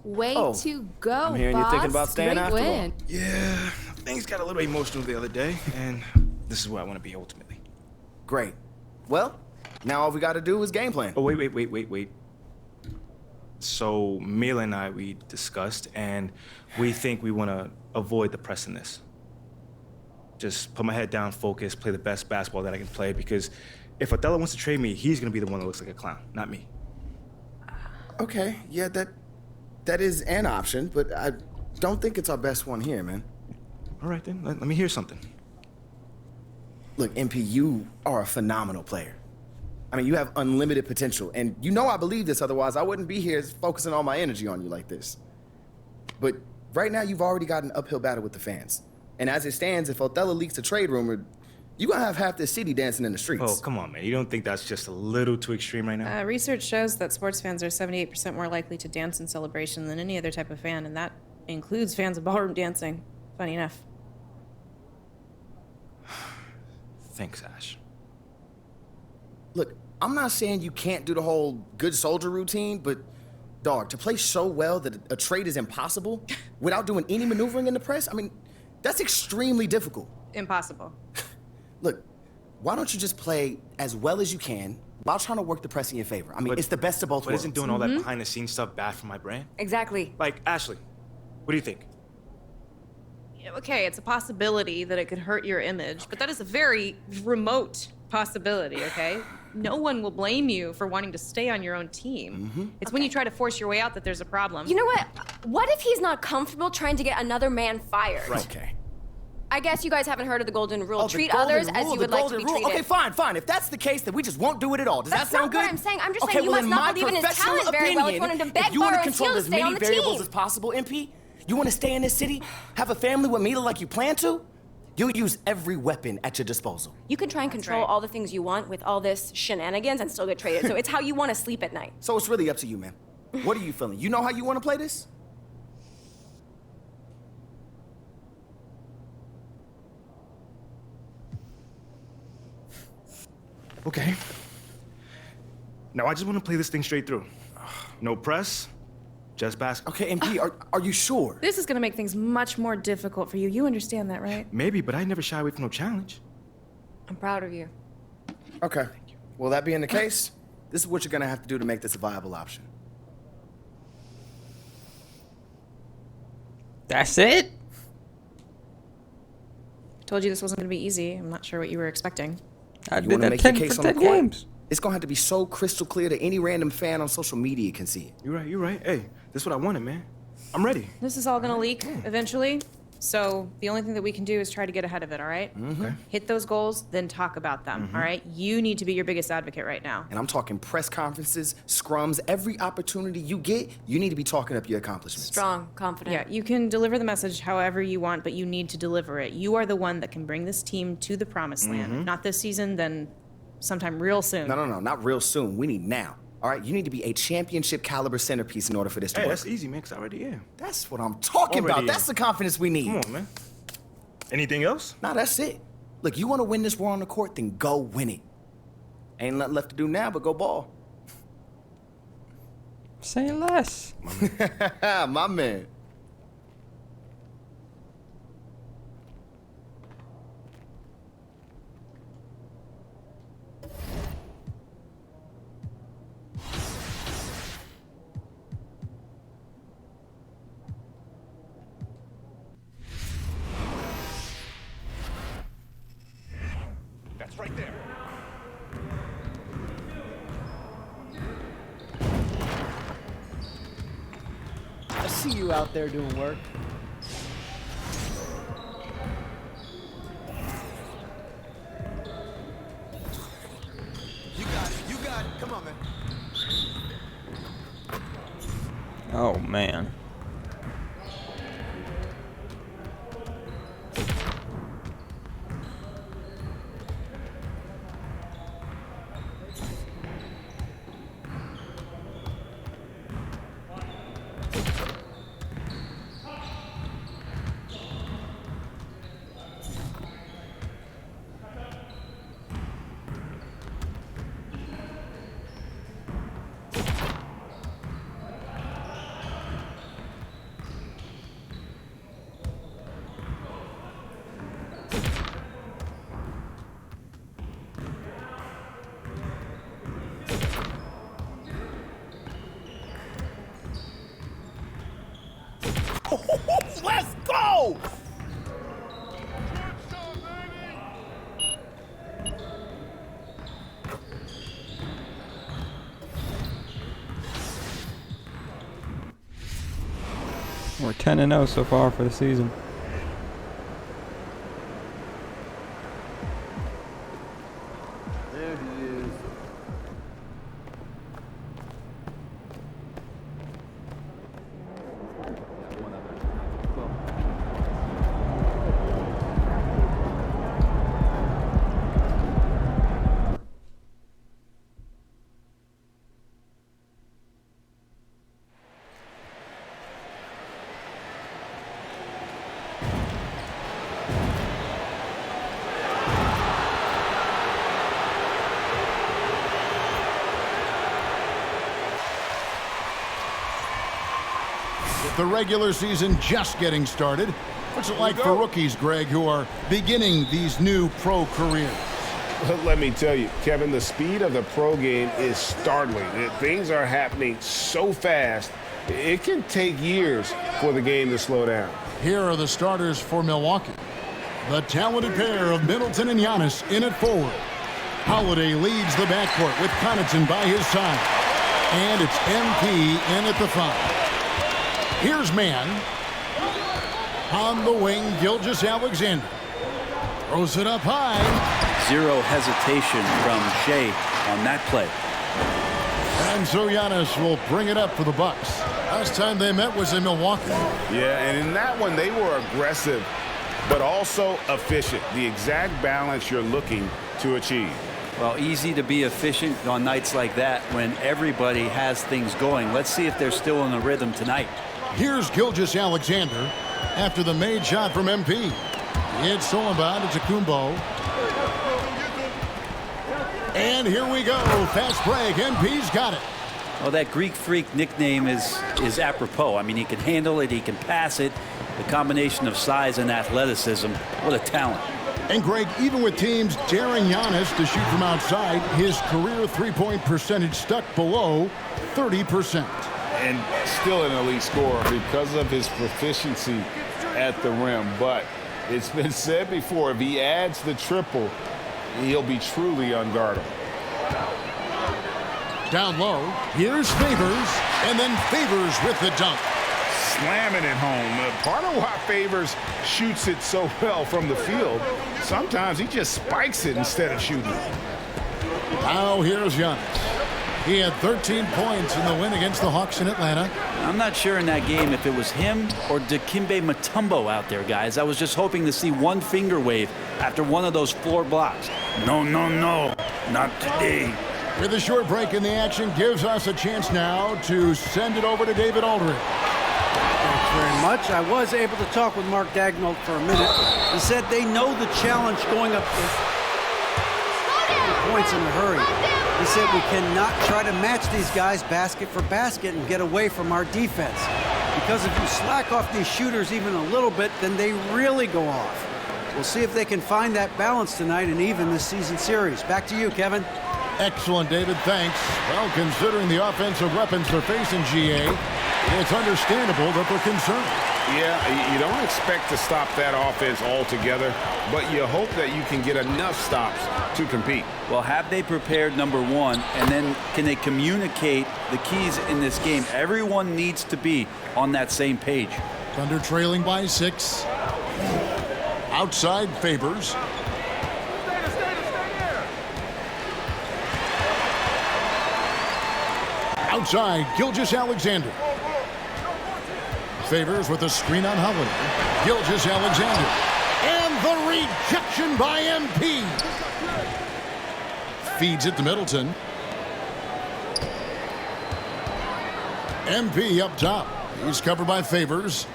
Way Oh, to go, I'm hearing boss. you're thinking about staying Great after all. win. Yeah, things got a little emotional the other day, and this is where I want to be ultimately. Great. Well, now all we got to do is game plan. Oh, wait. So, Mila and I, we discussed, and we think we want to avoid the press in this. Just put my head down, focus, play the best basketball that I can play, because if Othello wants to trade me, he's going to be the one that looks like a clown, not me. Okay, yeah, that is an option, but I don't think it's our best one here, man. All right, then. Let me hear something. Look, MP, you are a phenomenal player. I mean, you have unlimited potential, and you know I believe this, otherwise I wouldn't be here focusing all my energy on you like this. But right now, you've already got an uphill battle with the fans. And as it stands, if Othello leaks a trade rumor, you're gonna have half this city dancing in the streets. Oh, come on, man. You don't think that's just a little too extreme right now? Research shows that sports fans are 78% more likely to dance in celebration than any other type of fan, and that includes fans of ballroom dancing. Funny enough. Thanks, Ash. Look, I'm not saying you can't do the whole good soldier routine, but dog, to play so well that a trade is impossible without doing any maneuvering in the press, I mean, that's extremely difficult. Impossible. Look, why don't you just play as well as you can while trying to work the press in your favor? I mean, it's the best of both But worlds. isn't doing all that behind-the-scenes stuff bad for my brand? Exactly. Like, Ashley, what do you think? Okay, it's a possibility that it could hurt your image, but that is a very remote possibility, okay? No one will blame you for wanting to stay on your own team. It's when you try to force your way out that there's a problem. You know what? What if he's not comfortable trying to get another man fired? Right. Okay. I guess you guys haven't heard of the golden rule. Oh, the Treat golden others as rule, you the would like to golden be rule. treated. Okay, fine. If that's the case, then we just won't do it at all. Does That's that sound not good? what I'm saying. I'm just okay, saying you well, must in not my believe in his professional talent very well if you want him to beg, if you want borrow, to and control steal to as stay on many the variables team. as possible, MP, you want to stay in this city, have a family with Mila like you plan to, you'll use every weapon at your disposal. You can try and control all the things you want with all this shenanigans and still get traded. So it's how you want to sleep at night. So it's really up to you, man. What are you feeling? You know how you want to play this? Okay. Now, I just want to play this thing straight through. No press, just basketball. Okay, MP, are you sure? This is gonna make things much more difficult for you. You understand that, right? Maybe, but I never shy away from no challenge. I'm proud of you. Okay. Well, that being the case, this is what you're going to have to do to make this a viable option. That's it? I told you this wasn't gonna be easy. I'm not sure what you were expecting. I You did want to that make your 10 case for on the 10 court? games. It's going to have to be so crystal clear that any random fan on social media can see it. You're right. Hey, this is what I wanted, man. I'm ready. This is all gonna leak eventually. So the only thing that we can do is try to get ahead of it, all right? Okay. Hit those goals, then talk about them, all right? You need to be your biggest advocate right now. And I'm talking press conferences, scrums, every opportunity you get, you need to be talking up your accomplishments. Strong, confident. Yeah, you can deliver the message however you want, but you need to deliver it. You are the one that can bring this team to the promised land. If not this season, then sometime real soon. No, not real soon. We need now. All right, you need to be a championship caliber centerpiece in order for this to Hey, work. that's easy, man, because I already am. That's what I'm talking Already about. am. That's the confidence we need. Come on, man. Anything else? Nah, that's it. Look, you want to win this war on the court, then go win it. Ain't nothing left to do now but go ball. Say less. My man. That's right there. I see you out there doing work. You got it. You got it. Come on, man. Oh, man. Let's go! We're 10-0 so far for the season. There he is. The regular season just getting started. What's it like for rookies, Greg, who are beginning these new pro careers? Let me tell you, Kevin, the speed of the pro game is startling. Things are happening so fast, it can take years for the game to slow down. Here are the starters for Milwaukee. The talented pair of Middleton and Giannis in at forward. Holiday leads the backcourt with Connaughton by his side. And it's MP in at the 5. Here's man. On the wing, Gilgeous-Alexander. Throws it up high. Zero hesitation from Shea on that play. And so Giannis will bring it up for the Bucks. Last time they met was in Milwaukee. Yeah, and in that one, they were aggressive, but also efficient. The exact balance you're looking to achieve. Well, easy to be efficient on nights like that when everybody has things going. Let's see if they're still in the rhythm tonight. Here's Gilgeous-Alexander after the made shot from MP. It's Solomon to Kumbo. And here we go. Fast break. MP's got it. Well, that Greek Freak nickname is apropos. I mean, he can handle it. He can pass it. The combination of size and athleticism. What a talent. And Greg, even with teams daring Giannis to shoot from outside, his career three-point percentage stuck below 30%. And still an elite scorer because of his proficiency at the rim. But it's been said before, if he adds the triple, he'll be truly unguardable. Down low, here's Favors, and then Favors with the dunk. Slamming it home. Part of why Favors shoots it so well from the field, sometimes he just spikes it instead of shooting it. Now here's Giannis. He had 13 points in the win against the Hawks in Atlanta. I'm not sure in that game if it was him or Dikembe Mutombo out there, guys. I was just hoping to see one finger wave after one of those floor blocks. No, no, no, not today. With a short break in the action, gives us a chance now to send it over to David Aldridge. Thanks very much. I was able to talk with Mark Dagnall for a minute. He said they know the challenge going up points in a hurry. He said we cannot try to match these guys basket for basket and get away from our defense. Because if you slack off these shooters even a little bit, then they really go off. We'll see if they can find that balance tonight and even this season series. Back to you, Kevin. Excellent, David. Thanks. Well, considering the offensive weapons they're facing, GA, It's understandable that they're concerned. Yeah, you don't expect to stop that offense altogether, but you hope that you can get enough stops to compete. Well, have they prepared, number one, and then can they communicate the keys in this game? Everyone needs to be on that same page. Thunder trailing by 6. Outside Favors. Outside Gilgeous-Alexander. Favors with a screen on Holiday. Gilgeous-Alexander. And the rejection by MP. Feeds it to Middleton. MP up top. He's covered by Favors.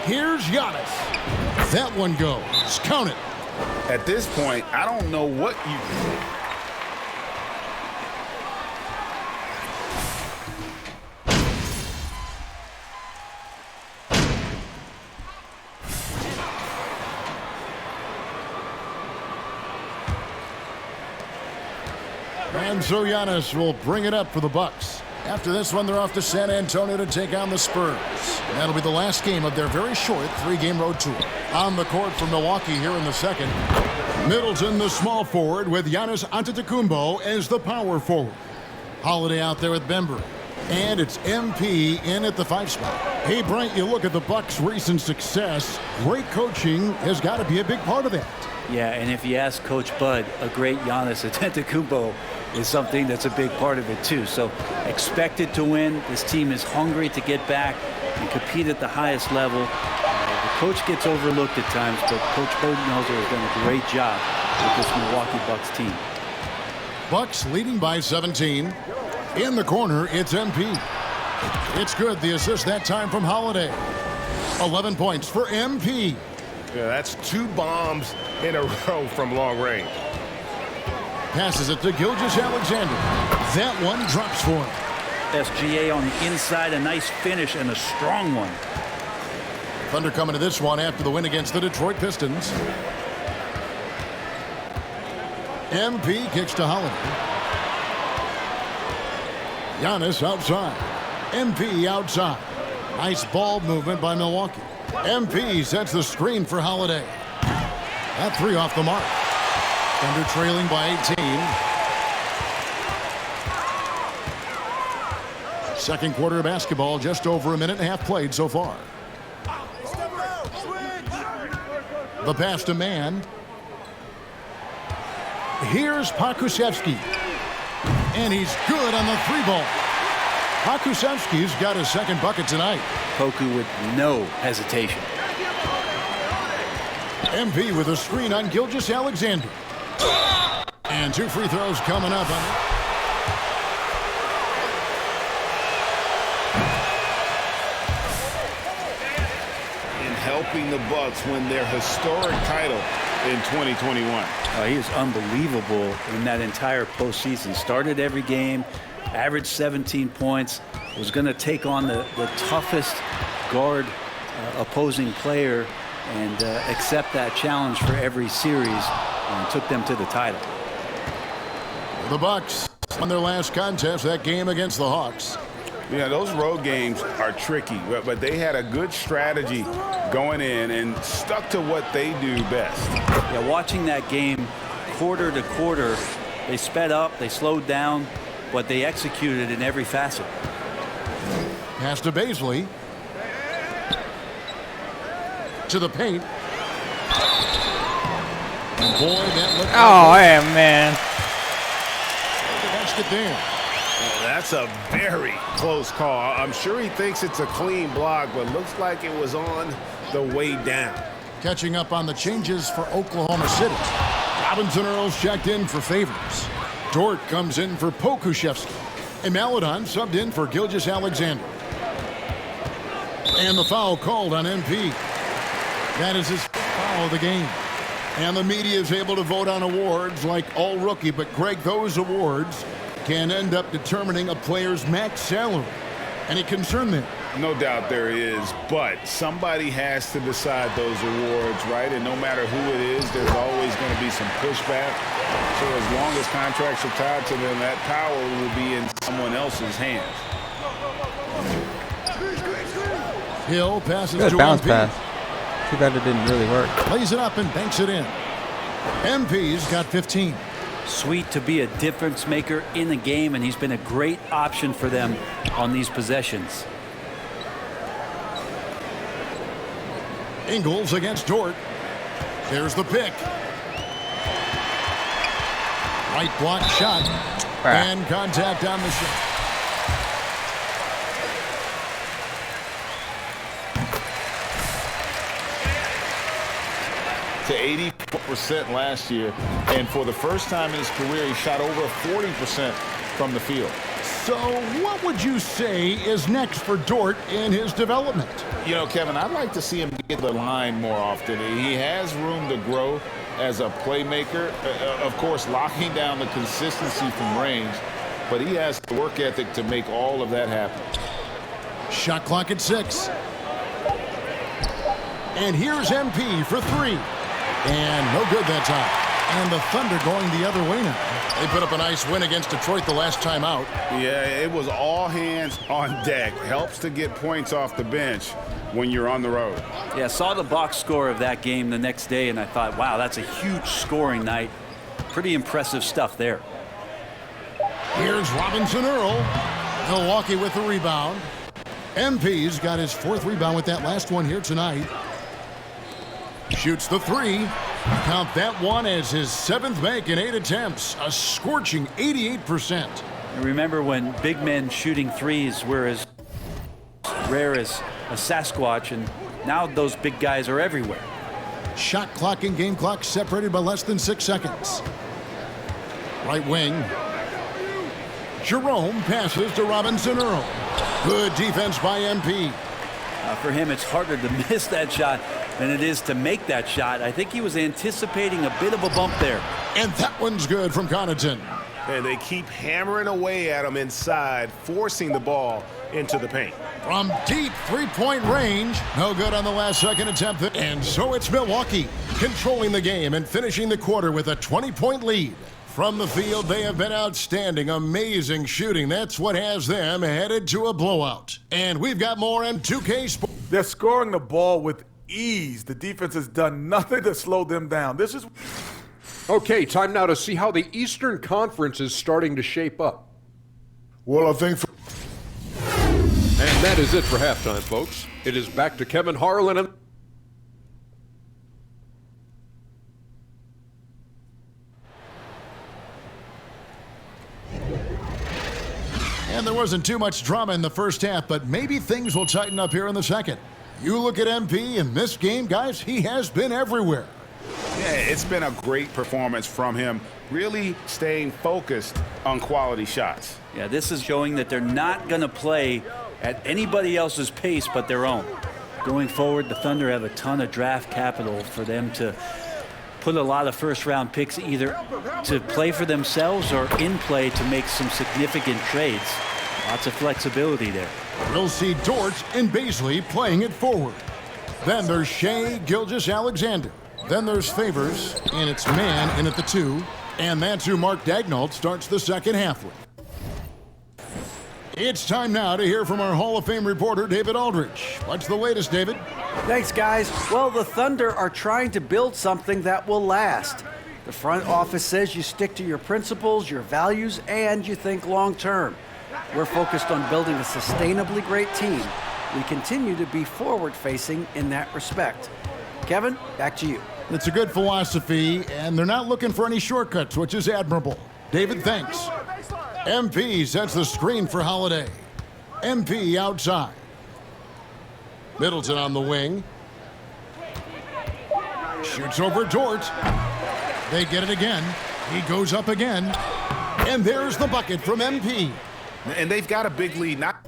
Here's Giannis. That one goes. Count it. At this point, I don't know what you... And so Giannis will bring it up for the Bucks. After this one, they're off to San Antonio to take on the Spurs. And that'll be the last game of their very short 3-game road tour. On the court for Milwaukee here in the second. Middleton, the small forward, with Giannis Antetokounmpo as the power forward. Holiday out there with Bembry. And it's MP in at the 5 spot. Hey, Brent, you look at the Bucks' recent success. Great coaching has got to be a big part of that. Yeah, and if you ask Coach Bud, a great Giannis Antetokounmpo is something that's a big part of it too. So expected to win. This team is hungry to get back and compete at the highest level. The coach gets overlooked at times, but Coach Budenholzer has done a great job with this Milwaukee Bucks team. Bucks leading by 17. In the corner, it's MP. It's good. The assist that time from Holiday. 11 points for MP. Yeah, that's 2 bombs in a row from long range. Passes it to Gilgeous-Alexander. That one drops for him. SGA on the inside, a nice finish and a strong one. Thunder coming to this one after the win against the Detroit Pistons. MP kicks to Holiday. Giannis outside. MP outside. Nice ball movement by Milwaukee. MP sets the screen for Holiday. That 3 off the mark. Thunder trailing by 18. Second quarter of basketball, just over a minute and a half played so far. The pass to man. Here's Pokusevski. And he's good on the 3-ball. Pokusevski's got his second bucket tonight. Poku with no hesitation. MP with a screen on Gilgeous-Alexander. And 2 free throws coming up. In helping the Bucks win their historic title in 2021. He is unbelievable in that entire postseason. Started every game, averaged 17 points, was going to take on the toughest guard opposing player and accept that challenge for every series and took them to the title. The Bucks won their last contest, that game against the Hawks. Yeah, those road games are tricky, but they had a good strategy going in and stuck to what they do best. Yeah, watching that game quarter to quarter, they sped up, they slowed down, but they executed in every facet. Pass to Baisley. To the paint. And boy, that looked man. The basket there. Well, that's a very close call. I'm sure he thinks it's a clean block, but looks like it was on the way down. Catching up on the changes for Oklahoma City. Robinson Earls checked in for Favors. Dort comes in for Pokusevski. And Maladon subbed in for Gilgeous-Alexander. And the foul called on MP. That is his foul of the game. And the media is able to vote on awards like all rookie. But, Greg, those awards can end up determining a player's max salary. Any concern there? No doubt there is, but somebody has to decide those awards, right? And no matter who it is, there's always going to be some pushback. So as long as contracts are tied to them, that power will be in someone else's hands. Hill passes Good to bounce MP. pass. Too bad it didn't really work. Plays it up and banks it in. MP's got 15. Sweet to be a difference maker in the game, and he's been a great option for them on these possessions. Ingles against Dort. There's the pick. Right block shot. And contact on the shot. To 84% last year, and for the first time in his career, he shot over 40% from the field. So what would you say is next for Dort in his development? You know, Kevin, I'd like to see him get the line more often. He has room to grow as a playmaker. Of course, locking down the consistency from range, but he has the work ethic to make all of that happen. Shot clock at 6. And here's MP for 3. And no good that time. And the Thunder going the other way now. They put up a nice win against Detroit the last time out. Yeah, it was all hands on deck. Helps to get points off the bench when you're on the road. Yeah, saw the box score of that game the next day, and I thought, wow, that's a huge scoring night. Pretty impressive stuff there. Here's Robinson Earl. Milwaukee with the rebound. MP's got his 4th rebound with that last one here tonight. Shoots the 3. Count that one as his 7th make in 8 attempts. A scorching 88%. Remember when big men shooting threes were as rare as a Sasquatch, and now those big guys are everywhere. Shot clock and game clock separated by less than 6 seconds. Right wing. Jerome passes to Robinson Earl. Good defense by MP. For him, it's harder to miss that shot than it is to make that shot. I think he was anticipating a bit of a bump there. And that one's good from Connaughton. And they keep hammering away at him inside, forcing the ball into the paint. From deep three-point range, no good on the last second attempt. And so it's Milwaukee controlling the game and finishing the quarter with a 20-point lead. From the field, they have been outstanding, amazing shooting. That's what has them headed to a blowout. And we've got more M2K Sports. They're scoring the ball with ease. The defense has done nothing to slow them down. This is... Okay, time now to see how the Eastern Conference is starting to shape up. Well, I think... And that is it for halftime, folks. It is back to Kevin Harlan and... And there wasn't too much drama in the first half, but maybe things will tighten up here in the second. You look at MP in this game, guys, he has been everywhere. Yeah, it's been a great performance from him, really staying focused on quality shots. Yeah, this is showing that they're not going to play at anybody else's pace but their own. Going forward, the Thunder have a ton of draft capital for them to put a lot of first-round picks either to play for themselves or in play to make some significant trades. Lots of flexibility there. We'll see Dort and Baisley playing it forward. Then there's Shea Gilgeous-Alexander. Then there's Favors, and it's Man in at the 2. And that's who Mark Daignault starts the second half with. It's time now to hear from our Hall of Fame reporter, David Aldridge. What's the latest, David? Thanks, guys. Well, the Thunder are trying to build something that will last. The front office says you stick to your principles, your values, and you think long term. We're focused on building a sustainably great team. We continue to be forward-facing in that respect. Kevin, back to you. It's a good philosophy, and they're not looking for any shortcuts, which is admirable. David, thanks. MP sets the screen for Holiday. MP outside. Middleton on the wing. Shoots over Dort. They get it again. He goes up again. And there's the bucket from MP. And they've got a big lead, not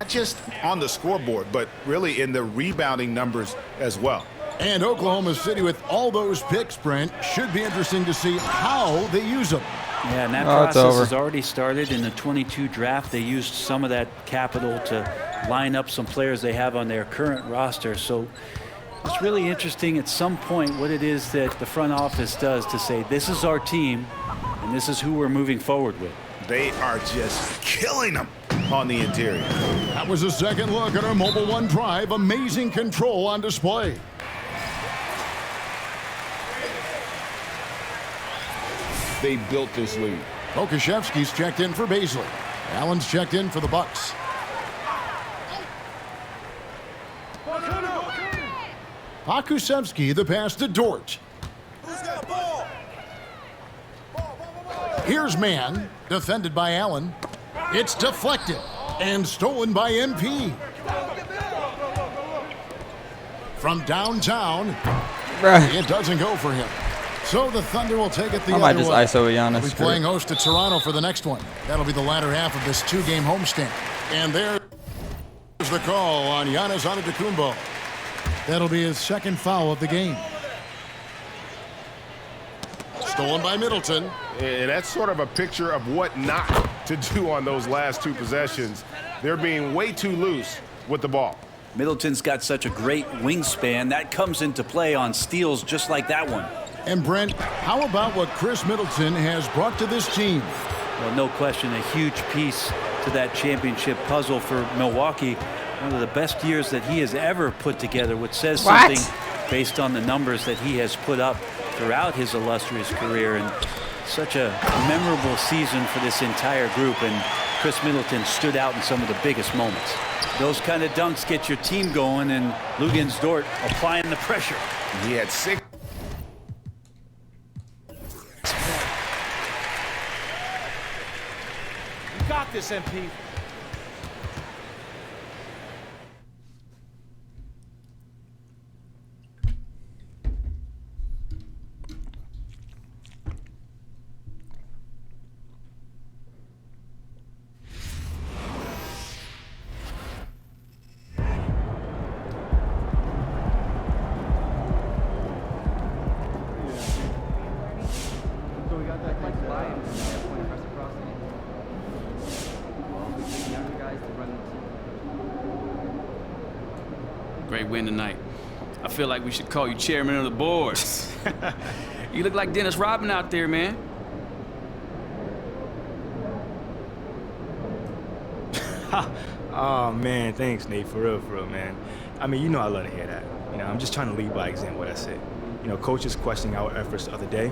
just on the scoreboard, but really in the rebounding numbers as well. And Oklahoma City, with all those picks, Brent, should be interesting to see how they use them. Yeah, and that process has already started in the 22 draft. They used some of that capital to line up some players they have on their current roster. So it's really interesting at some point what it is that the front office does to say, this is our team, and this is who we're moving forward with. They are just killing them on the interior. That was a second look at our Mobile One drive. Amazing control on display. They built this lead. Okashevsky's checked in for Baisley. Allen's checked in for the Bucks. Pokusevsky, the pass to Dort. Here's man, defended by Allen. It's deflected and stolen by MP. From downtown, it doesn't go for him. So the Thunder will take it the I other might just way. ISO Giannis. We'll be playing host to Toronto for the next one. That'll be the latter half of this two-game homestand. And there's the call on Giannis Antetokounmpo. That'll be his second foul of the game. Stolen by Middleton. And that's sort of a picture of what not to do on those last two possessions. They're being way too loose with the ball. Middleton's got such a great wingspan. That comes into play on steals just like that one. And Brent, how about what Chris Middleton has brought to this team? Well, no question, a huge piece to that championship puzzle for Milwaukee. One of the best years that he has ever put together, which says something based on the numbers that he has put up throughout his illustrious career. And such a memorable season for this entire group. And Chris Middleton stood out in some of the biggest moments. Those kind of dunks get your team going, and Luguentz Dort applying the pressure. He had 6. You got this, MP. Great win tonight. I feel like we should call you chairman of the board. You look like Dennis Rodman out there, man. Oh, man, thanks, Nate. For real, man. I mean, you know I love to hear that. You know, I'm just trying to lead by example, that's it. You know, coaches questioning our efforts the other day.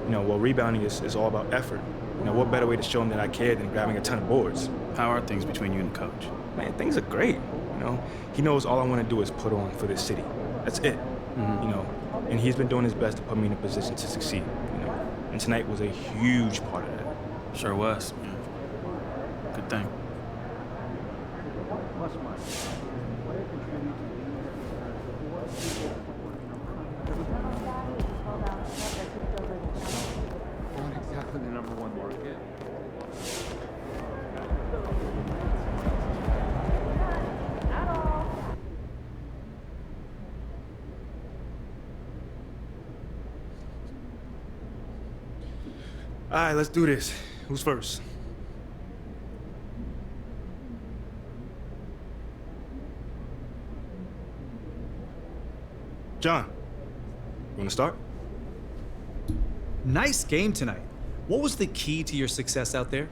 You know, well, rebounding is all about effort. You know, what better way to show them that I care than grabbing a ton of boards? How are things between you and the coach? Man, things are great. You know, he knows all I want to do is put on for this city. That's it. You know, and he's been doing his best to put me in a position to succeed. You know, and tonight was a huge part of that. Sure was. Good thing. Exactly the #1 market. All right, let's do this. Who's first? John, you want to start? Nice game tonight. What was the key to your success out there?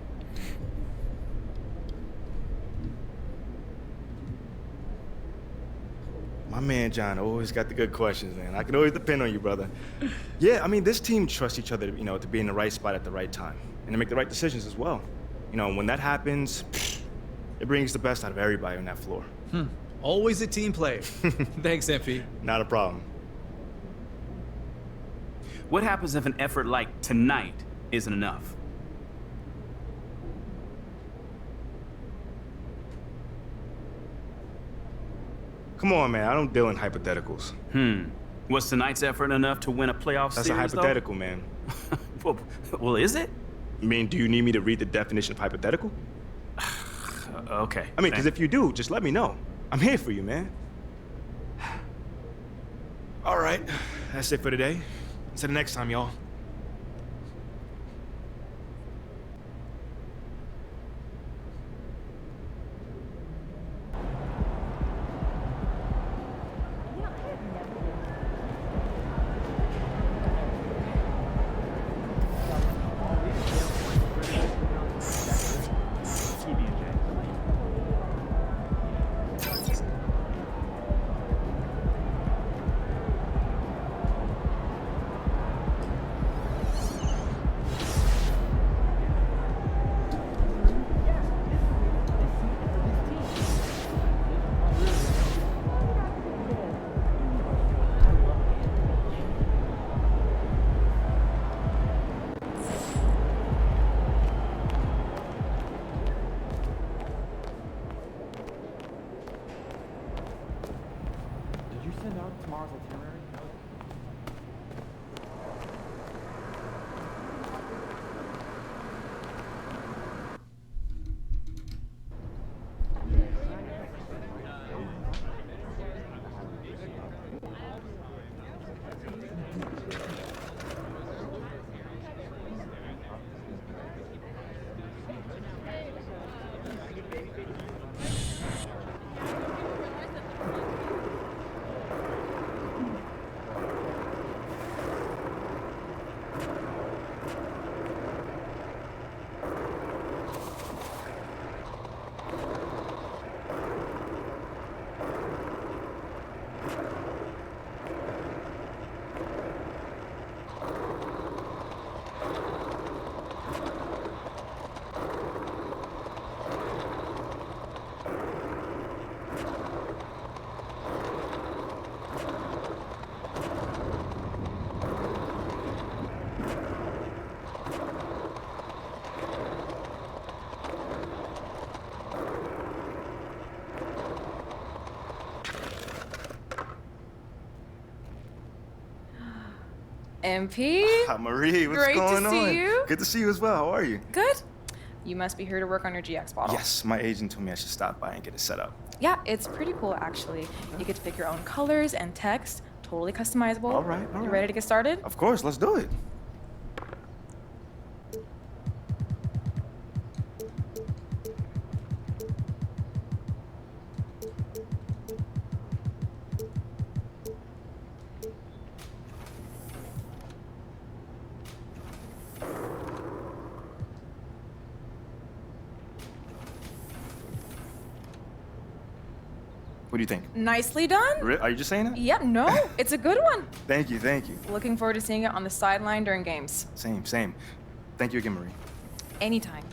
My man John always got the good questions, man. I can always depend on you, brother. Yeah, I mean, this team trusts each other, you know, to be in the right spot at the right time and to make the right decisions as well. You know, when that happens, it brings the best out of everybody on that floor. Always a team player. Thanks, MP. Not a problem. What happens if an effort like tonight isn't enough? Come on, man. I don't deal in hypotheticals. Was tonight's effort enough to win a playoff That's series, a hypothetical, though? man. Well, is it? I mean, do you need me to read the definition of hypothetical? Okay. I mean, because if you do, just let me know. I'm here for you, man. All right. That's it for today. Until the next time, y'all. Tomorrow's itinerary. MP? Hi, Marie. What's Great going to on? see you. Good to see you as well. How are you? Good. You must be here to work on your GX bottle. Yes, my agent told me I should stop by and get it set up. Yeah, it's pretty cool actually. You get to pick your own colors and text, totally customizable. All right. You ready to get started? Of course, let's do it. What do you think? Nicely done. Are you just saying that? Yep, no, it's a good one. Thank you, thank you. Looking forward to seeing it on the sideline during games. Same. Thank you again, Marie. Anytime.